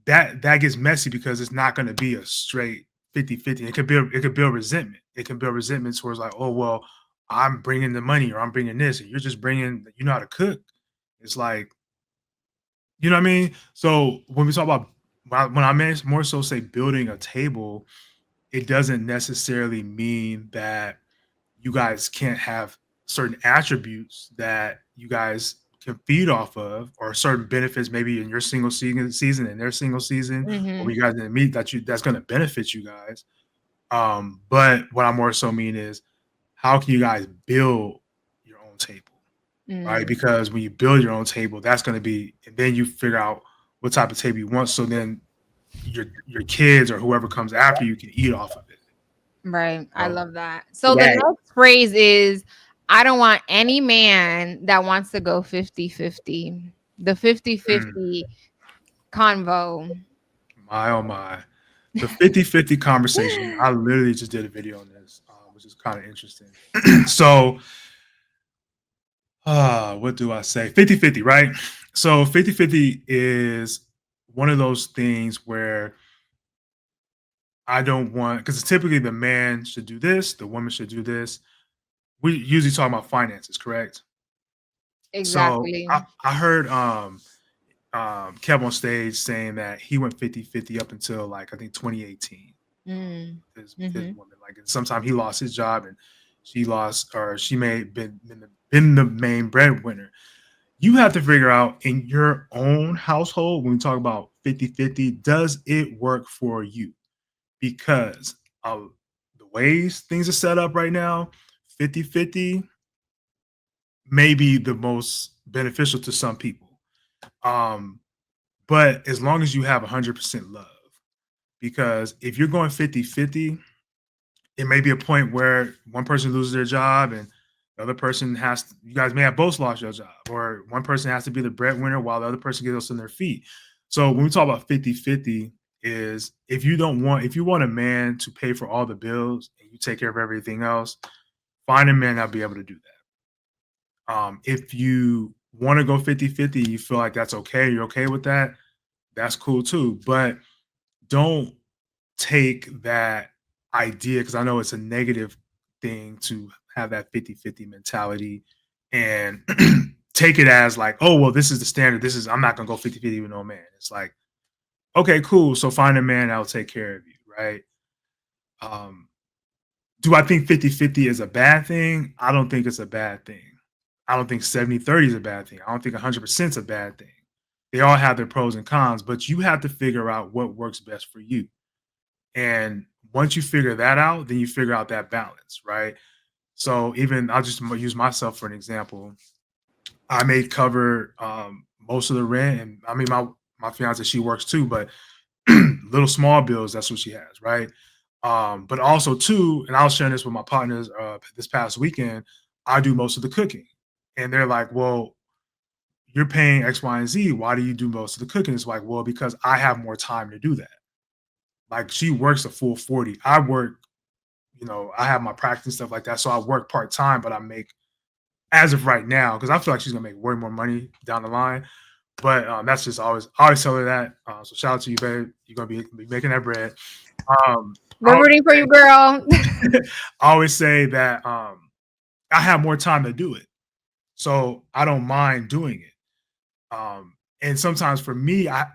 that gets messy because it's not going to be a straight 50-50. It could build resentment. It can build resentment towards like, oh well, I'm bringing the money or I'm bringing this and you're just bringing, you know how to cook. It's like, you know what I mean? So when we talk about, when I meant more so say building a table, it doesn't necessarily mean that you guys can't have certain attributes that you guys can feed off of, or certain benefits maybe in your single season and their single season, or mm-hmm, when you guys didn't meet, that's going to benefit you guys. But what I more so mean is, how can you guys build your own table, right? mm, Because when you build your own table, that's going to be, and then you figure out what type of table you want. So then your kids or whoever comes after you can eat off of it. Right. I So love that. So the Yes. next phrase is, I don't want any man that wants to go 50-50. The 50 mm, 50 convo. my oh my. The 50-50 conversation. I literally just did a video on this, which is kind of interesting. So what do I say? 50-50, right? So 50-50 is one of those things where I don't want, because typically the man should do this, the woman should do this. We usually talk about finances, correct? So Exactly. I heard Kev on stage saying that he went 50-50 up until like I think 2018 Mm. with his Hmm. woman. Like sometime he lost his job and she lost, or she may have been the main breadwinner. You have to figure out in your own household when we talk about 50-50, does it work for you? Because of the ways things are set up right now, 50-50 may be the most beneficial to some people. Um, but as long as you have 100% love, because if you're going 50-50, it may be a point where one person loses their job and the other person has to, you guys may have both lost your job, or one person has to be the breadwinner while the other person gets on their feet. So when we talk about 50-50, is if you want a man to pay for all the bills and you take care of everything else, find a man that'll be able to do that. If you want to go 50-50, you feel like that's okay, you're okay with that, that's cool too. But don't take that idea, because I know it's a negative thing to have that 50-50 mentality and take it as like, oh, well, this is the standard. I'm not going to go 50-50 with no man. It's like, okay, cool. So find a man that'll take care of you, right? Um, do I think 50-50 is a bad thing? I don't think it's a bad thing. I don't think 70-30 is a bad thing. I don't think 100% is a bad thing. They all have their pros and cons, but you have to figure out what works best for you. And once you figure that out, then you figure out that balance, right? So even I'll just use myself for an example. I may cover most of the rent, and I mean my fiance, she works too, but little small bills, that's what she has, right? But also too, and I was sharing this with my partners this past weekend. I do most of the cooking, and they're like, "Well, you're paying X, Y, and Z. Why do you do most of the cooking?" It's like, well, because I have more time to do that. Like she works a full 40. I work, I have my practice and stuff like that. So I work part time, but I make, as of right now, because I feel like she's gonna make way more money down the line. But that's just I always tell her that. So shout out to you, babe. You're gonna be making that bread. I We're rooting for you, girl. I always say that I have more time to do it, so I don't mind doing it. And sometimes for me, I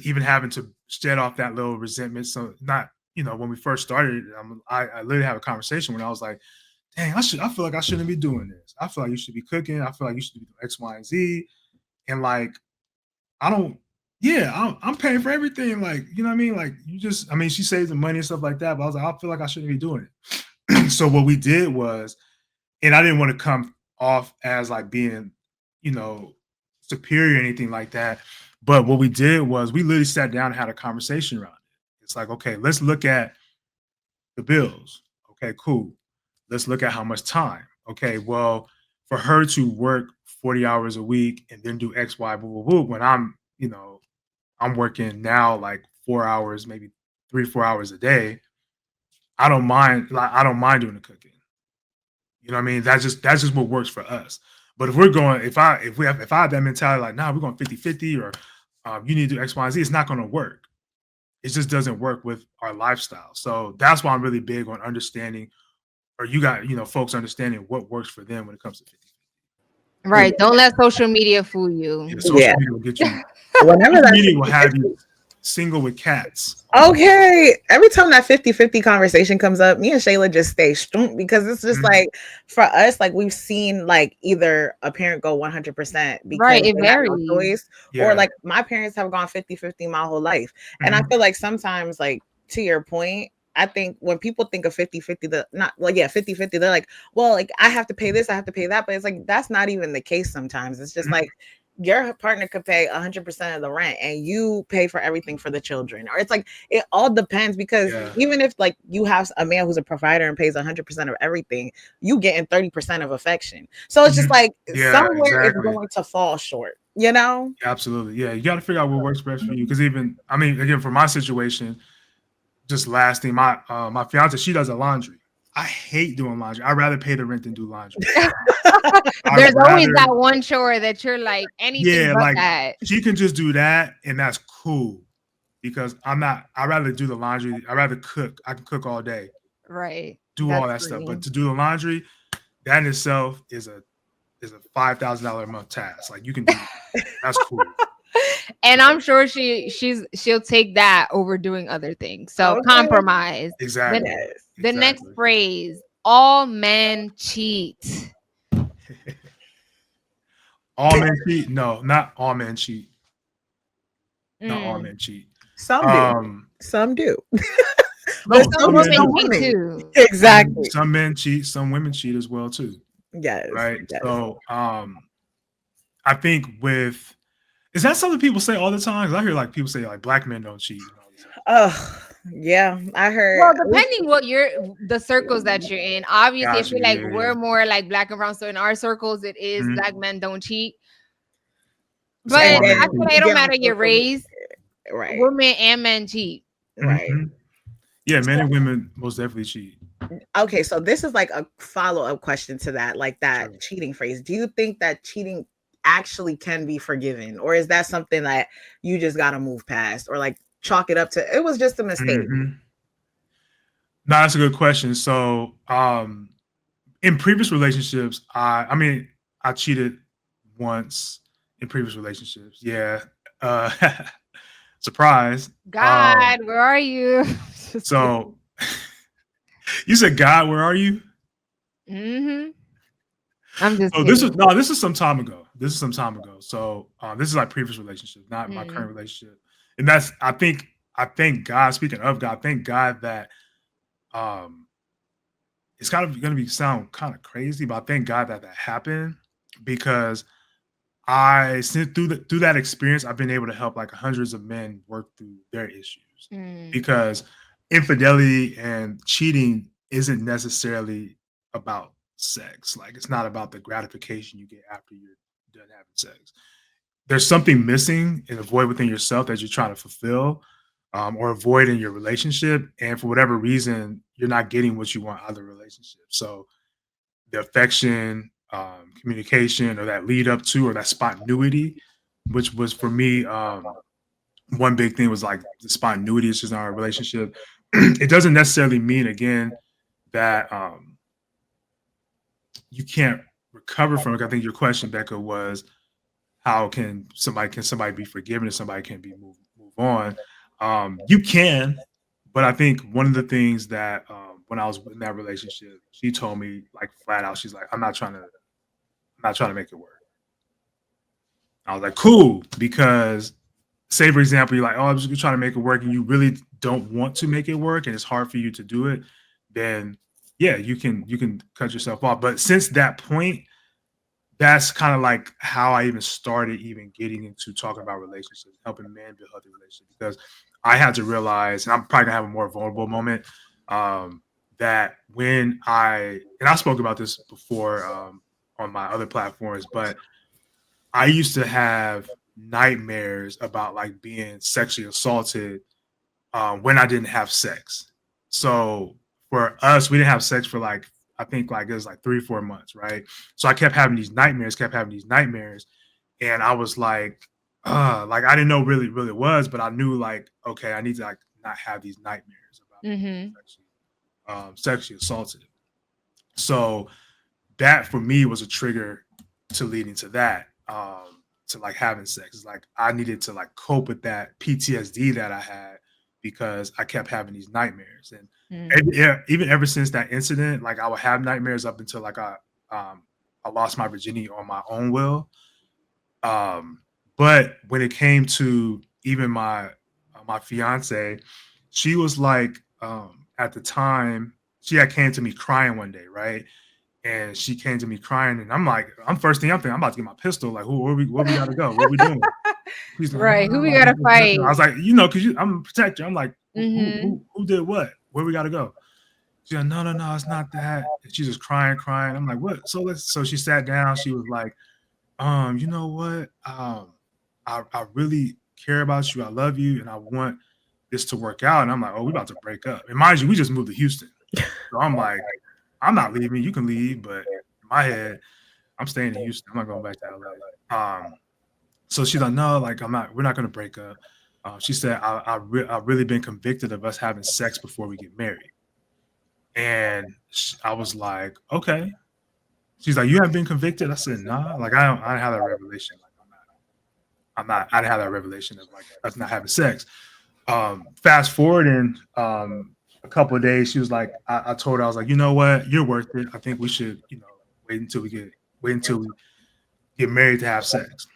even having to shed off that little resentment. So not, when we first started, I literally had a conversation when I was like, dang, I feel like I shouldn't be doing this. I feel like you should be cooking. I feel like you should be doing X, Y, and Z. And like, I don't, yeah, I'm paying for everything. Like, you know what I mean? Like you just, I mean, she saves the money and stuff like that. But I was like, I feel like I shouldn't be doing it. So what we did was, and I didn't want to come off as like being, you know, superior or anything like that. But what we did was we literally sat down and had a conversation around it. It's like, okay, let's look at the bills. Okay, cool. Let's look at how much time. Okay, well, for her to work 40 hours a week and then do X, Y, boo, boo, boo, when I'm working now like 4 hours, maybe 3, 4 hours a day. I don't mind. Like, I don't mind doing the cooking. You know what I mean? That's just what works for us. But if we're going, if I have that mentality, like, nah, we're going 50-50, or you need to do X, Y, and Z, it's not going to work. It just doesn't work with our lifestyle. So that's why I'm really big on understanding, or you got, folks understanding what works for them when it comes to 50. Right. Don't let social media fool you. Yeah, Yeah. social media will get you. Whenever Social that media will have 50-50 you single with cats. Okay. Every time that 50-50 conversation comes up, me and Shayla just stay strong, because it's just like, for us, like we've seen like either a parent go 100% because Right. It they have no varies. choice, or Yeah. like my parents have gone 50-50 my whole life. And I Mhm. feel like sometimes, like, to your point, I think when people think of 50-50, the not like, yeah, 50-50, they're like, well, like I have to pay this, I have to pay that. But it's like that's not even the case sometimes. It's just Mhm. like your partner could pay 100% of the rent and you pay for everything for the children. Or it's like, it all depends, because Yeah. even if like you have a man who's a provider and pays 100% of everything, you getting 30% of affection. So it's just Mhm. like Yeah, somewhere it's exactly. going to fall short, you know? Absolutely. Yeah, you got to figure out what works best for you. Because even, I mean, again, for my situation, just last thing, my fiance, she does a laundry. I hate doing laundry. I'd rather pay the rent than do laundry. I'd There's always rather, that one chore that you're like anything yeah, but like that. she can just do that, and that's cool. Because I'm not. I'd rather do the laundry. I'd rather cook. I can cook all day, Right. do all That's that stuff. But funny. to do the laundry, that in itself is a $5,000 a month task. Like you can do that. That's cool. And I'm So sure she'll take that over doing other things. So Okay. compromise. The exactly, Yes. the next exactly. phrase, all men cheat. All men cheat? No, not all men cheat. Not all Mm. men cheat. Some do. Um, Some do. But no, so Some some do men women some do. cheat women. too. Exactly. Some men cheat. Some women cheat as well too. Yes. Right. Yes. So, I think with is that something people say all the time? 'Cause I hear like people say like black men don't cheat and all this other stuff. Oh, yeah. I heard. Well, depending what the circles that you're in. Obviously, I Gotcha. feel like Yeah, we're yeah. more like black and brown. So in our circles, it is Mhm. black men don't cheat. It's an But And all then men I feel cheat. like it you don't get on matter your social media. race, Right. women and men cheat. Right. Mhm. Yeah, men So, and women most definitely cheat. okay, so this is like a follow-up question to that, like that Sure. cheating phrase. Do you think that cheating actually can be forgiven? Or is that something that you just gotta move past, or like chalk it up to it was just a mistake? Mhm. No, that's a good question. So, in previous relationships, I mean, I cheated once in previous relationships. Yeah. Uh, surprise. Um, God, where are you? Just kidding. so you said, God, where are you? Hmm. I'm just So kidding. this is some time ago. This is some time ago. So this is like previous relationship, not my Mm. current relationship. And that's I thank God, speaking of God, thank God that um it's kind of gonna be sound kind of crazy, but I thank God that that happened because I since through that experience, I've been able to help like hundreds of men work through their issues Mm. because infidelity and cheating isn't necessarily about sex. Like it's not about the gratification you get after you're done having sex. There's something missing in a void within yourself that you're trying to fulfill or avoid in your relationship, and for whatever reason, you're not getting what you want out of the relationship. So the affection, communication, or that lead up to, or that spontaneity, which was for me, one big thing was like the spontaneity is just in our relationship. It doesn't necessarily mean again that you can't recover from it. I think your question, Becca, was how can somebody be forgiven and somebody can be move on? You can, but I think one of the things that when I was in that relationship, she told me like flat out, she's like, I'm not trying to make it work. I was like, cool, because say for example, you're like, oh, I'm just trying to make it work, and you really don't want to make it work, and it's hard for you to do it, then yeah, you can cut yourself off. But since that point, that's kind of like how I even started even getting into talking about relationships, helping men build healthy relationships, because I had to realize, and I'm probably gonna have a more vulnerable moment, that when I spoke about this before on my other platforms, but I used to have nightmares about like being sexually assaulted when I didn't have sex. So for us, we didn't have sex for like I think like it was like 3 or 4 months, right? So I kept having these nightmares, and I was like I didn't know really really it was, but I knew like okay, I need to like not have these nightmares about being Hmm. sexually assaulted. So that for me was a trigger to leading to that to like having sex. It's like I needed to like cope with that PTSD that I had because I kept having these nightmares. And Mm. yeah, even ever since that incident, like I would have nightmares up until like I lost my virginity on my own will. um but when it came to even my fiance, she was like at the time she had came to me crying one day, right? And she came to me crying, and I'm like, first thing I'm thinking, I'm about to get my pistol. Like, where we gotta go? What we doing? She's like, Right. Who we like, gotta fight? I was like, because I'm a protector. I'm like, Mm-hmm. who did what? Where we gotta go? She's like, no, it's not that. And she's just crying. I'm like, what? So she sat down. She was like, you know what? I really care about you. I love you, and I want this to work out. And I'm like, oh, we about to break up. And mind you, we just moved to Houston. So I'm like, I'm not leaving. You can leave, but in my head, I'm staying in Houston. I'm not going back to LA. So she's like, no, like we're not going to break up. She said, I've really been convicted of us having sex before we get married. And I was like, okay. She's like, you haven't been convicted? I said, nah, like I didn't have that revelation. Like I didn't have that revelation of like us not having sex. Fast forwarding a couple of days, she was like, I told her, I was like, you know what, you're worth it. I think we should, wait until we get married to have sex.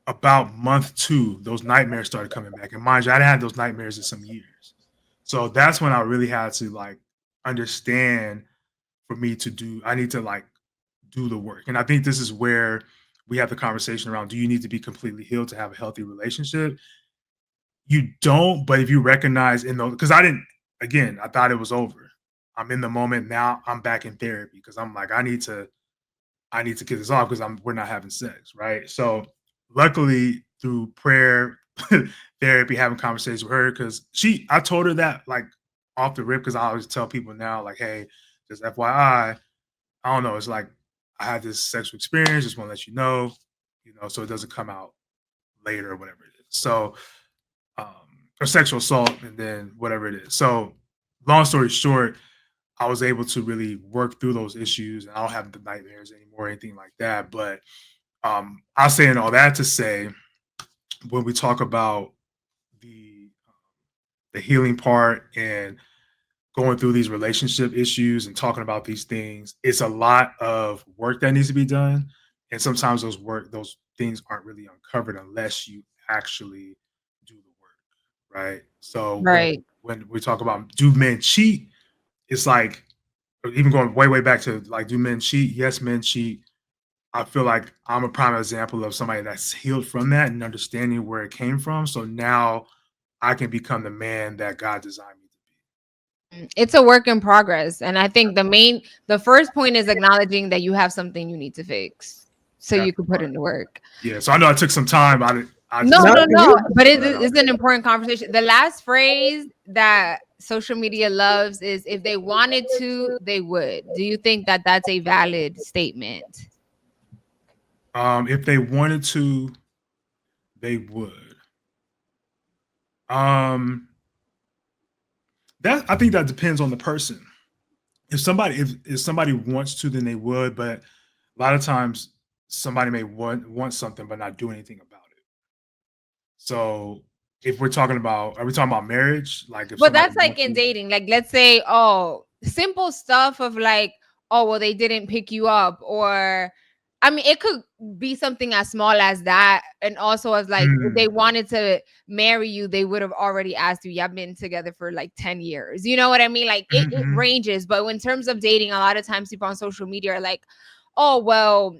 About month 2, those nightmares started coming back. And mind you, I hadn't had those nightmares in some years. So that's when I really had to like understand for me I need to like do the work. And I think this is where we have the conversation around, do you need to be completely healed to have a healthy relationship? You don't, but if you recognize because I thought it was over. I'm in the moment now. I'm back in therapy because I'm like, I need to get this off because we're not having sex, right? So luckily through prayer, therapy, having conversations with her, because I told her that like off the rip, because I always tell people now, like, hey, just FYI, I don't know, it's like I had this sexual experience, just want to let you know, so it doesn't come out later or whatever it is. So, or sexual assault and then whatever it is. So long story short, I was able to really work through those issues, and I don't have the nightmares anymore or anything like that. But I'm saying all that to say, when we talk about the healing part and going through these relationship issues and talking about these things, it's a lot of work that needs to be done. And sometimes those things aren't really uncovered unless you actually do the work, right? So Right. when we talk about do men cheat, it's like, even going way back to like, do men cheat? Yes, men cheat. I feel like I'm a prime example of somebody that's healed from that and understanding where it came from. So now I can become the man that God designed me to be. It's a work in progress. And I think the first point is acknowledging that you have something you need to fix so you can put in the work. Yeah. So I know I took some time. No. But it's an important conversation. The last phrase that social media loves is, if they wanted to, they would. Do you think that that's a valid statement? If they wanted to, they would. That I think that depends on the person. If somebody wants to, then they would. But a lot of times, somebody may want something but not do anything about it. So if are we talking about marriage? Like, But that's like in dating. Like, let's say, simple stuff of like, well, they didn't pick you up, or I mean, it could be something as small as that. And also as like, if they wanted to marry you, they would have already asked you. Y'all been together for like 10 years. You know what I mean? Like it ranges. But in terms of dating, a lot of times people on social media are like, oh, well,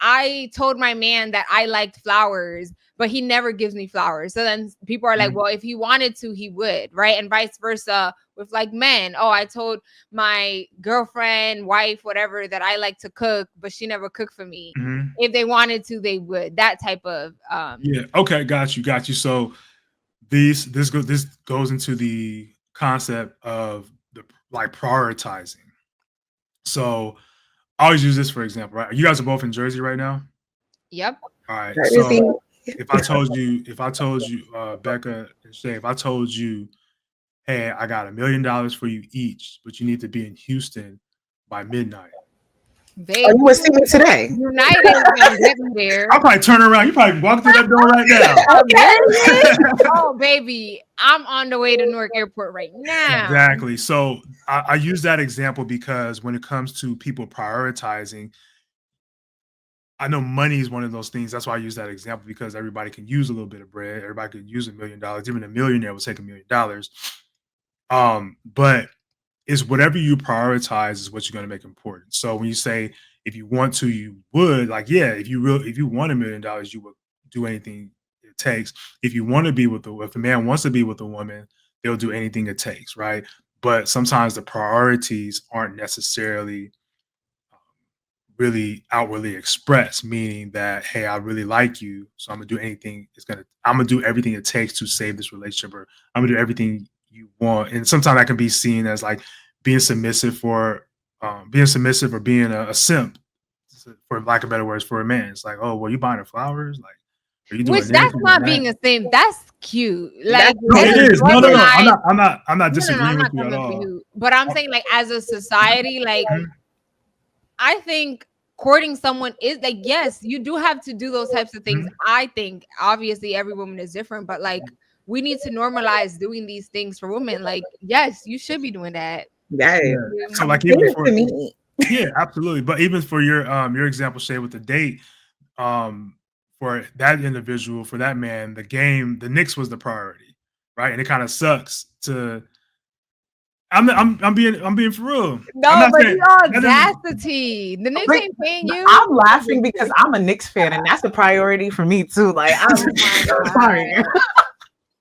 I told my man that I liked flowers, but he never gives me flowers. So then people are like, well, if he wanted to, he would, right? And vice versa with like men. Oh, I told my girlfriend, wife, whatever, that I like to cook, but she never cooked for me. If they wanted to, they would. That type of yeah. Okay, got you. So this goes into the concept of the like prioritizing. So I always use this for example, right? You guys are both in Jersey right now? Yep. All right. So if I told you, Becca and Shay, if I told you, hey, I got $1 million for you each, but you need to be in Houston by midnight. Baby, you would see me today. United is gonna get me there. I'll probably turn around. You probably walk through that door right now. Okay. Oh, baby, I'm on the way to Newark Airport right now. Exactly. So I use that example because when it comes to people prioritizing, I know money is one of those things. That's why I use that example, because everybody can use a little bit of bread. Everybody could use $1 million. Even a millionaire will take $1 million. But is whatever you prioritize is what you're going to make important. So when you say if you want to, you would, like, yeah, if you want $1 million, you would do anything it takes. If you want to be with if a man wants to be with a woman, they'll do anything it takes, right? But sometimes the priorities aren't necessarily really outwardly expressed, meaning that, hey, I really like you, so I'm gonna do everything it takes to save this relationship, or I'm gonna do everything you want. And sometimes that can be seen as like being submissive or being a simp, for lack of better words, for a man. It's like, oh, well, you buying her flowers, like, are you Which doing this? that's not being a simp. That's cute. Like No, it is. No, no, no. I'm not disagreeing I'm with not you at coming for all. you. But I'm saying, like, as a society, like, I think courting someone is like, yes, you do have to do those types of things. I think obviously every woman is different, but like we need to normalize doing these things for women. Like, yes, you should be doing that. Yeah. So like even for me. Yeah, absolutely. But even for your example, Shay, with the date, for that individual, for that man, the Knicks was the priority, right? And it kind of sucks to. I'm being for real. No, but the audacity. The Knicks ain't paying you. I'm laughing because I'm a Knicks fan, and that's a priority for me too. Like, I'm sorry.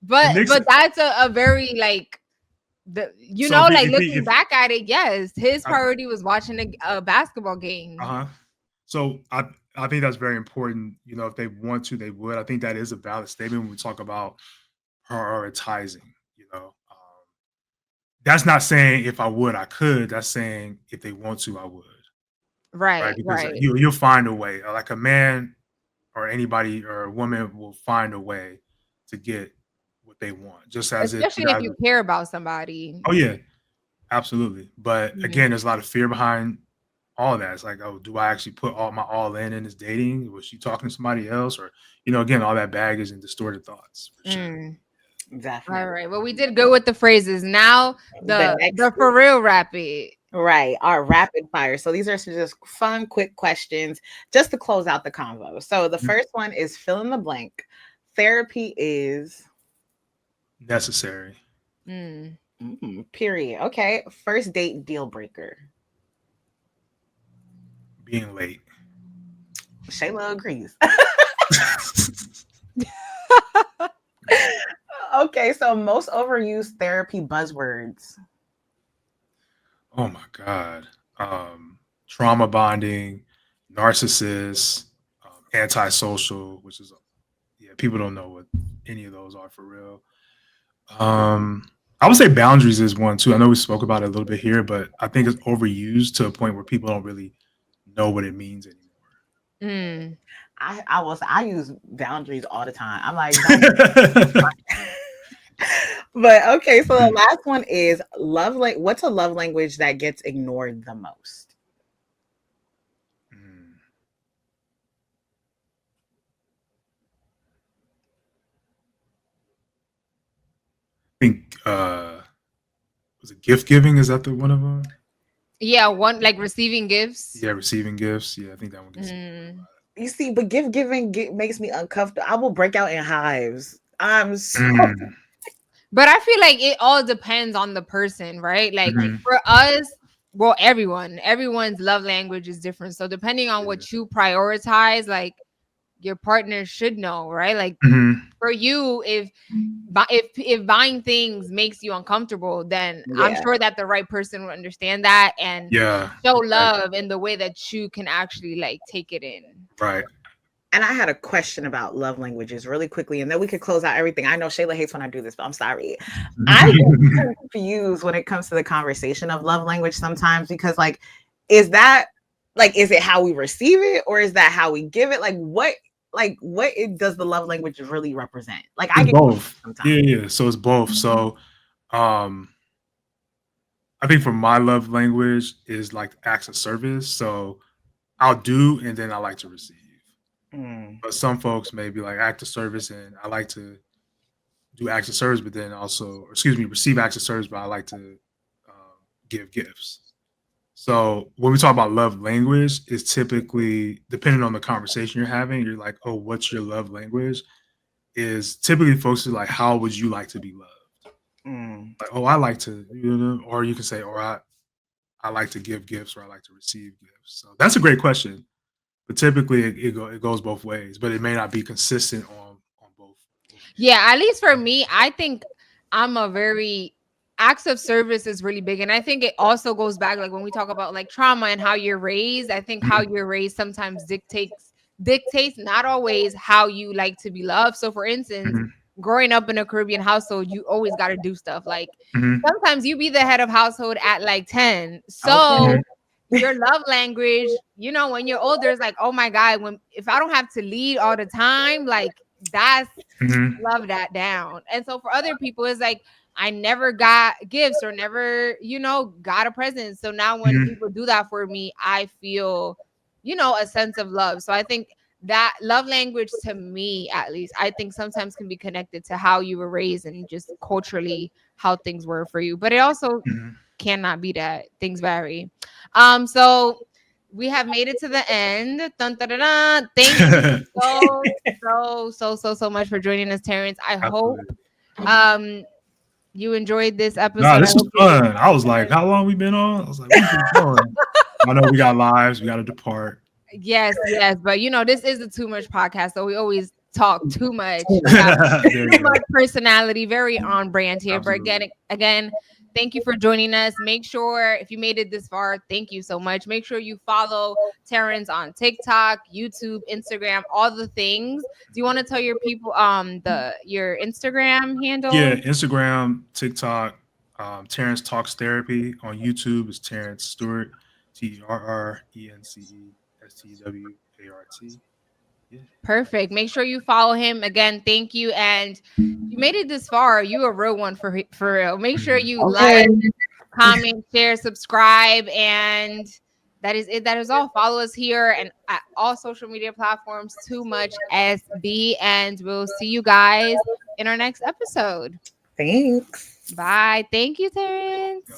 But that's a very like looking back at it, yes, his priority was watching a basketball game. So I think that's very important. If they want to, they would. I think that is a valid statement when we talk about prioritizing. That's not saying if I would, I could. That's saying if they want to, I would. Right. Because you'll find a way. Like a man or anybody or a woman will find a way to get what they want. Just as especially if you care about somebody. Oh yeah, absolutely. But again, there's a lot of fear behind all that. It's like, oh, do I actually put all my all in this dating? Was she talking to somebody else? Or again, all that baggage and distorted thoughts. For sure. Definitely. All right. Well, we did good with the phrases. Now the for real rapid. Right. Our rapid fire. So these are just fun, quick questions just to close out the convo. So the first one is fill in the blank. Therapy is necessary. Period. Okay. First date deal breaker. Being late. Shayla agrees. Okay, so most overused therapy buzzwords. Oh my God. Trauma bonding, narcissist, antisocial, which is, people don't know what any of those are for real. I would say boundaries is one too. I know we spoke about it a little bit here, but I think it's overused to a point where people don't really know what it means anymore. I use boundaries all the time. I'm like, but okay. So the last one is love. What's a love language that gets ignored the most? I think was it gift giving? Is that the one of them? Yeah, one like receiving gifts. Yeah, receiving gifts. Yeah, I think that one gets. You see, but gift giving makes me uncomfortable. I will break out in hives. I'm so. But I feel like it all depends on the person, right? Like for us, well, everyone's love language is different. So depending on what you prioritize, like your partner should know, right? Like for you, if buying things makes you uncomfortable, then I'm sure that the right person will understand that and show love in the way that you can actually like take it in. Right. And I had a question about love languages really quickly, and then we could close out everything. I know Shayla hates when I do this, but I'm sorry. I get confused when it comes to the conversation of love language sometimes because, like, is it how we receive it, or is that how we give it? What does the love language really represent? Like, I get both. Yeah. So it's both. So, I think for my love language is like acts of service. So I'll do, and then I like to receive. But some folks may be like act of service, and I like to do acts of service, but then receive acts of service, but I like to give gifts. So when we talk about love language, it's typically depending on the conversation you're having. You're like, oh, what's your love language? Is typically folks are like, how would you like to be loved? Like, oh, I like to, or you can say, or I like to give gifts, or I like to receive gifts. So that's a great question. But typically it goes both ways, but it may not be consistent on both. Yeah, at least for me, I think I'm a very acts of service is really big. And I think it also goes back, like when we talk about like trauma and how you're raised, I think how you're raised sometimes dictates not always how you like to be loved. So for instance, growing up in a Caribbean household, you always got to do stuff. Like sometimes you be the head of household at like 10. So your love language, you know, when you're older, it's like, oh my God, if I don't have to lead all the time, like that's love that down. And so for other people, it's like I never got gifts or never, you know, got a present. So now when people do that for me, I feel, you know, a sense of love. So I think that love language, to me at least, I think sometimes can be connected to how you were raised and just culturally how things were for you. But it also cannot be that. Things vary. So we have made it to the end. Dun, dun, dun, dun. Thank you so much for joining us, Terrence. I hope you enjoyed this episode. No, this was fun. I was like, how long we been on? I was like, we've been going. I know we got lives, we got to depart. Yes, but you know, this is a too much podcast, so we always talk too much. Too much personality, very on brand here. Absolutely. But again, thank you for joining us. Make sure if you made it this far, thank you so much. Make sure you follow Terrence on TikTok, YouTube, Instagram, all the things. Do you want to tell your people your Instagram handle? Yeah, Instagram, TikTok, Terrence Talks Therapy. On YouTube is Terrence Stewart, TerrenceStewart. Yeah. Perfect. Make sure you follow him. Again, thank you. And you made it this far. You a real one for real. Make sure you like, comment, share, subscribe, and that is it. That is all. Follow us here and at all social media platforms. Too Much SB, and we'll see you guys in our next episode. Thanks. Bye. Thank you, Terrence.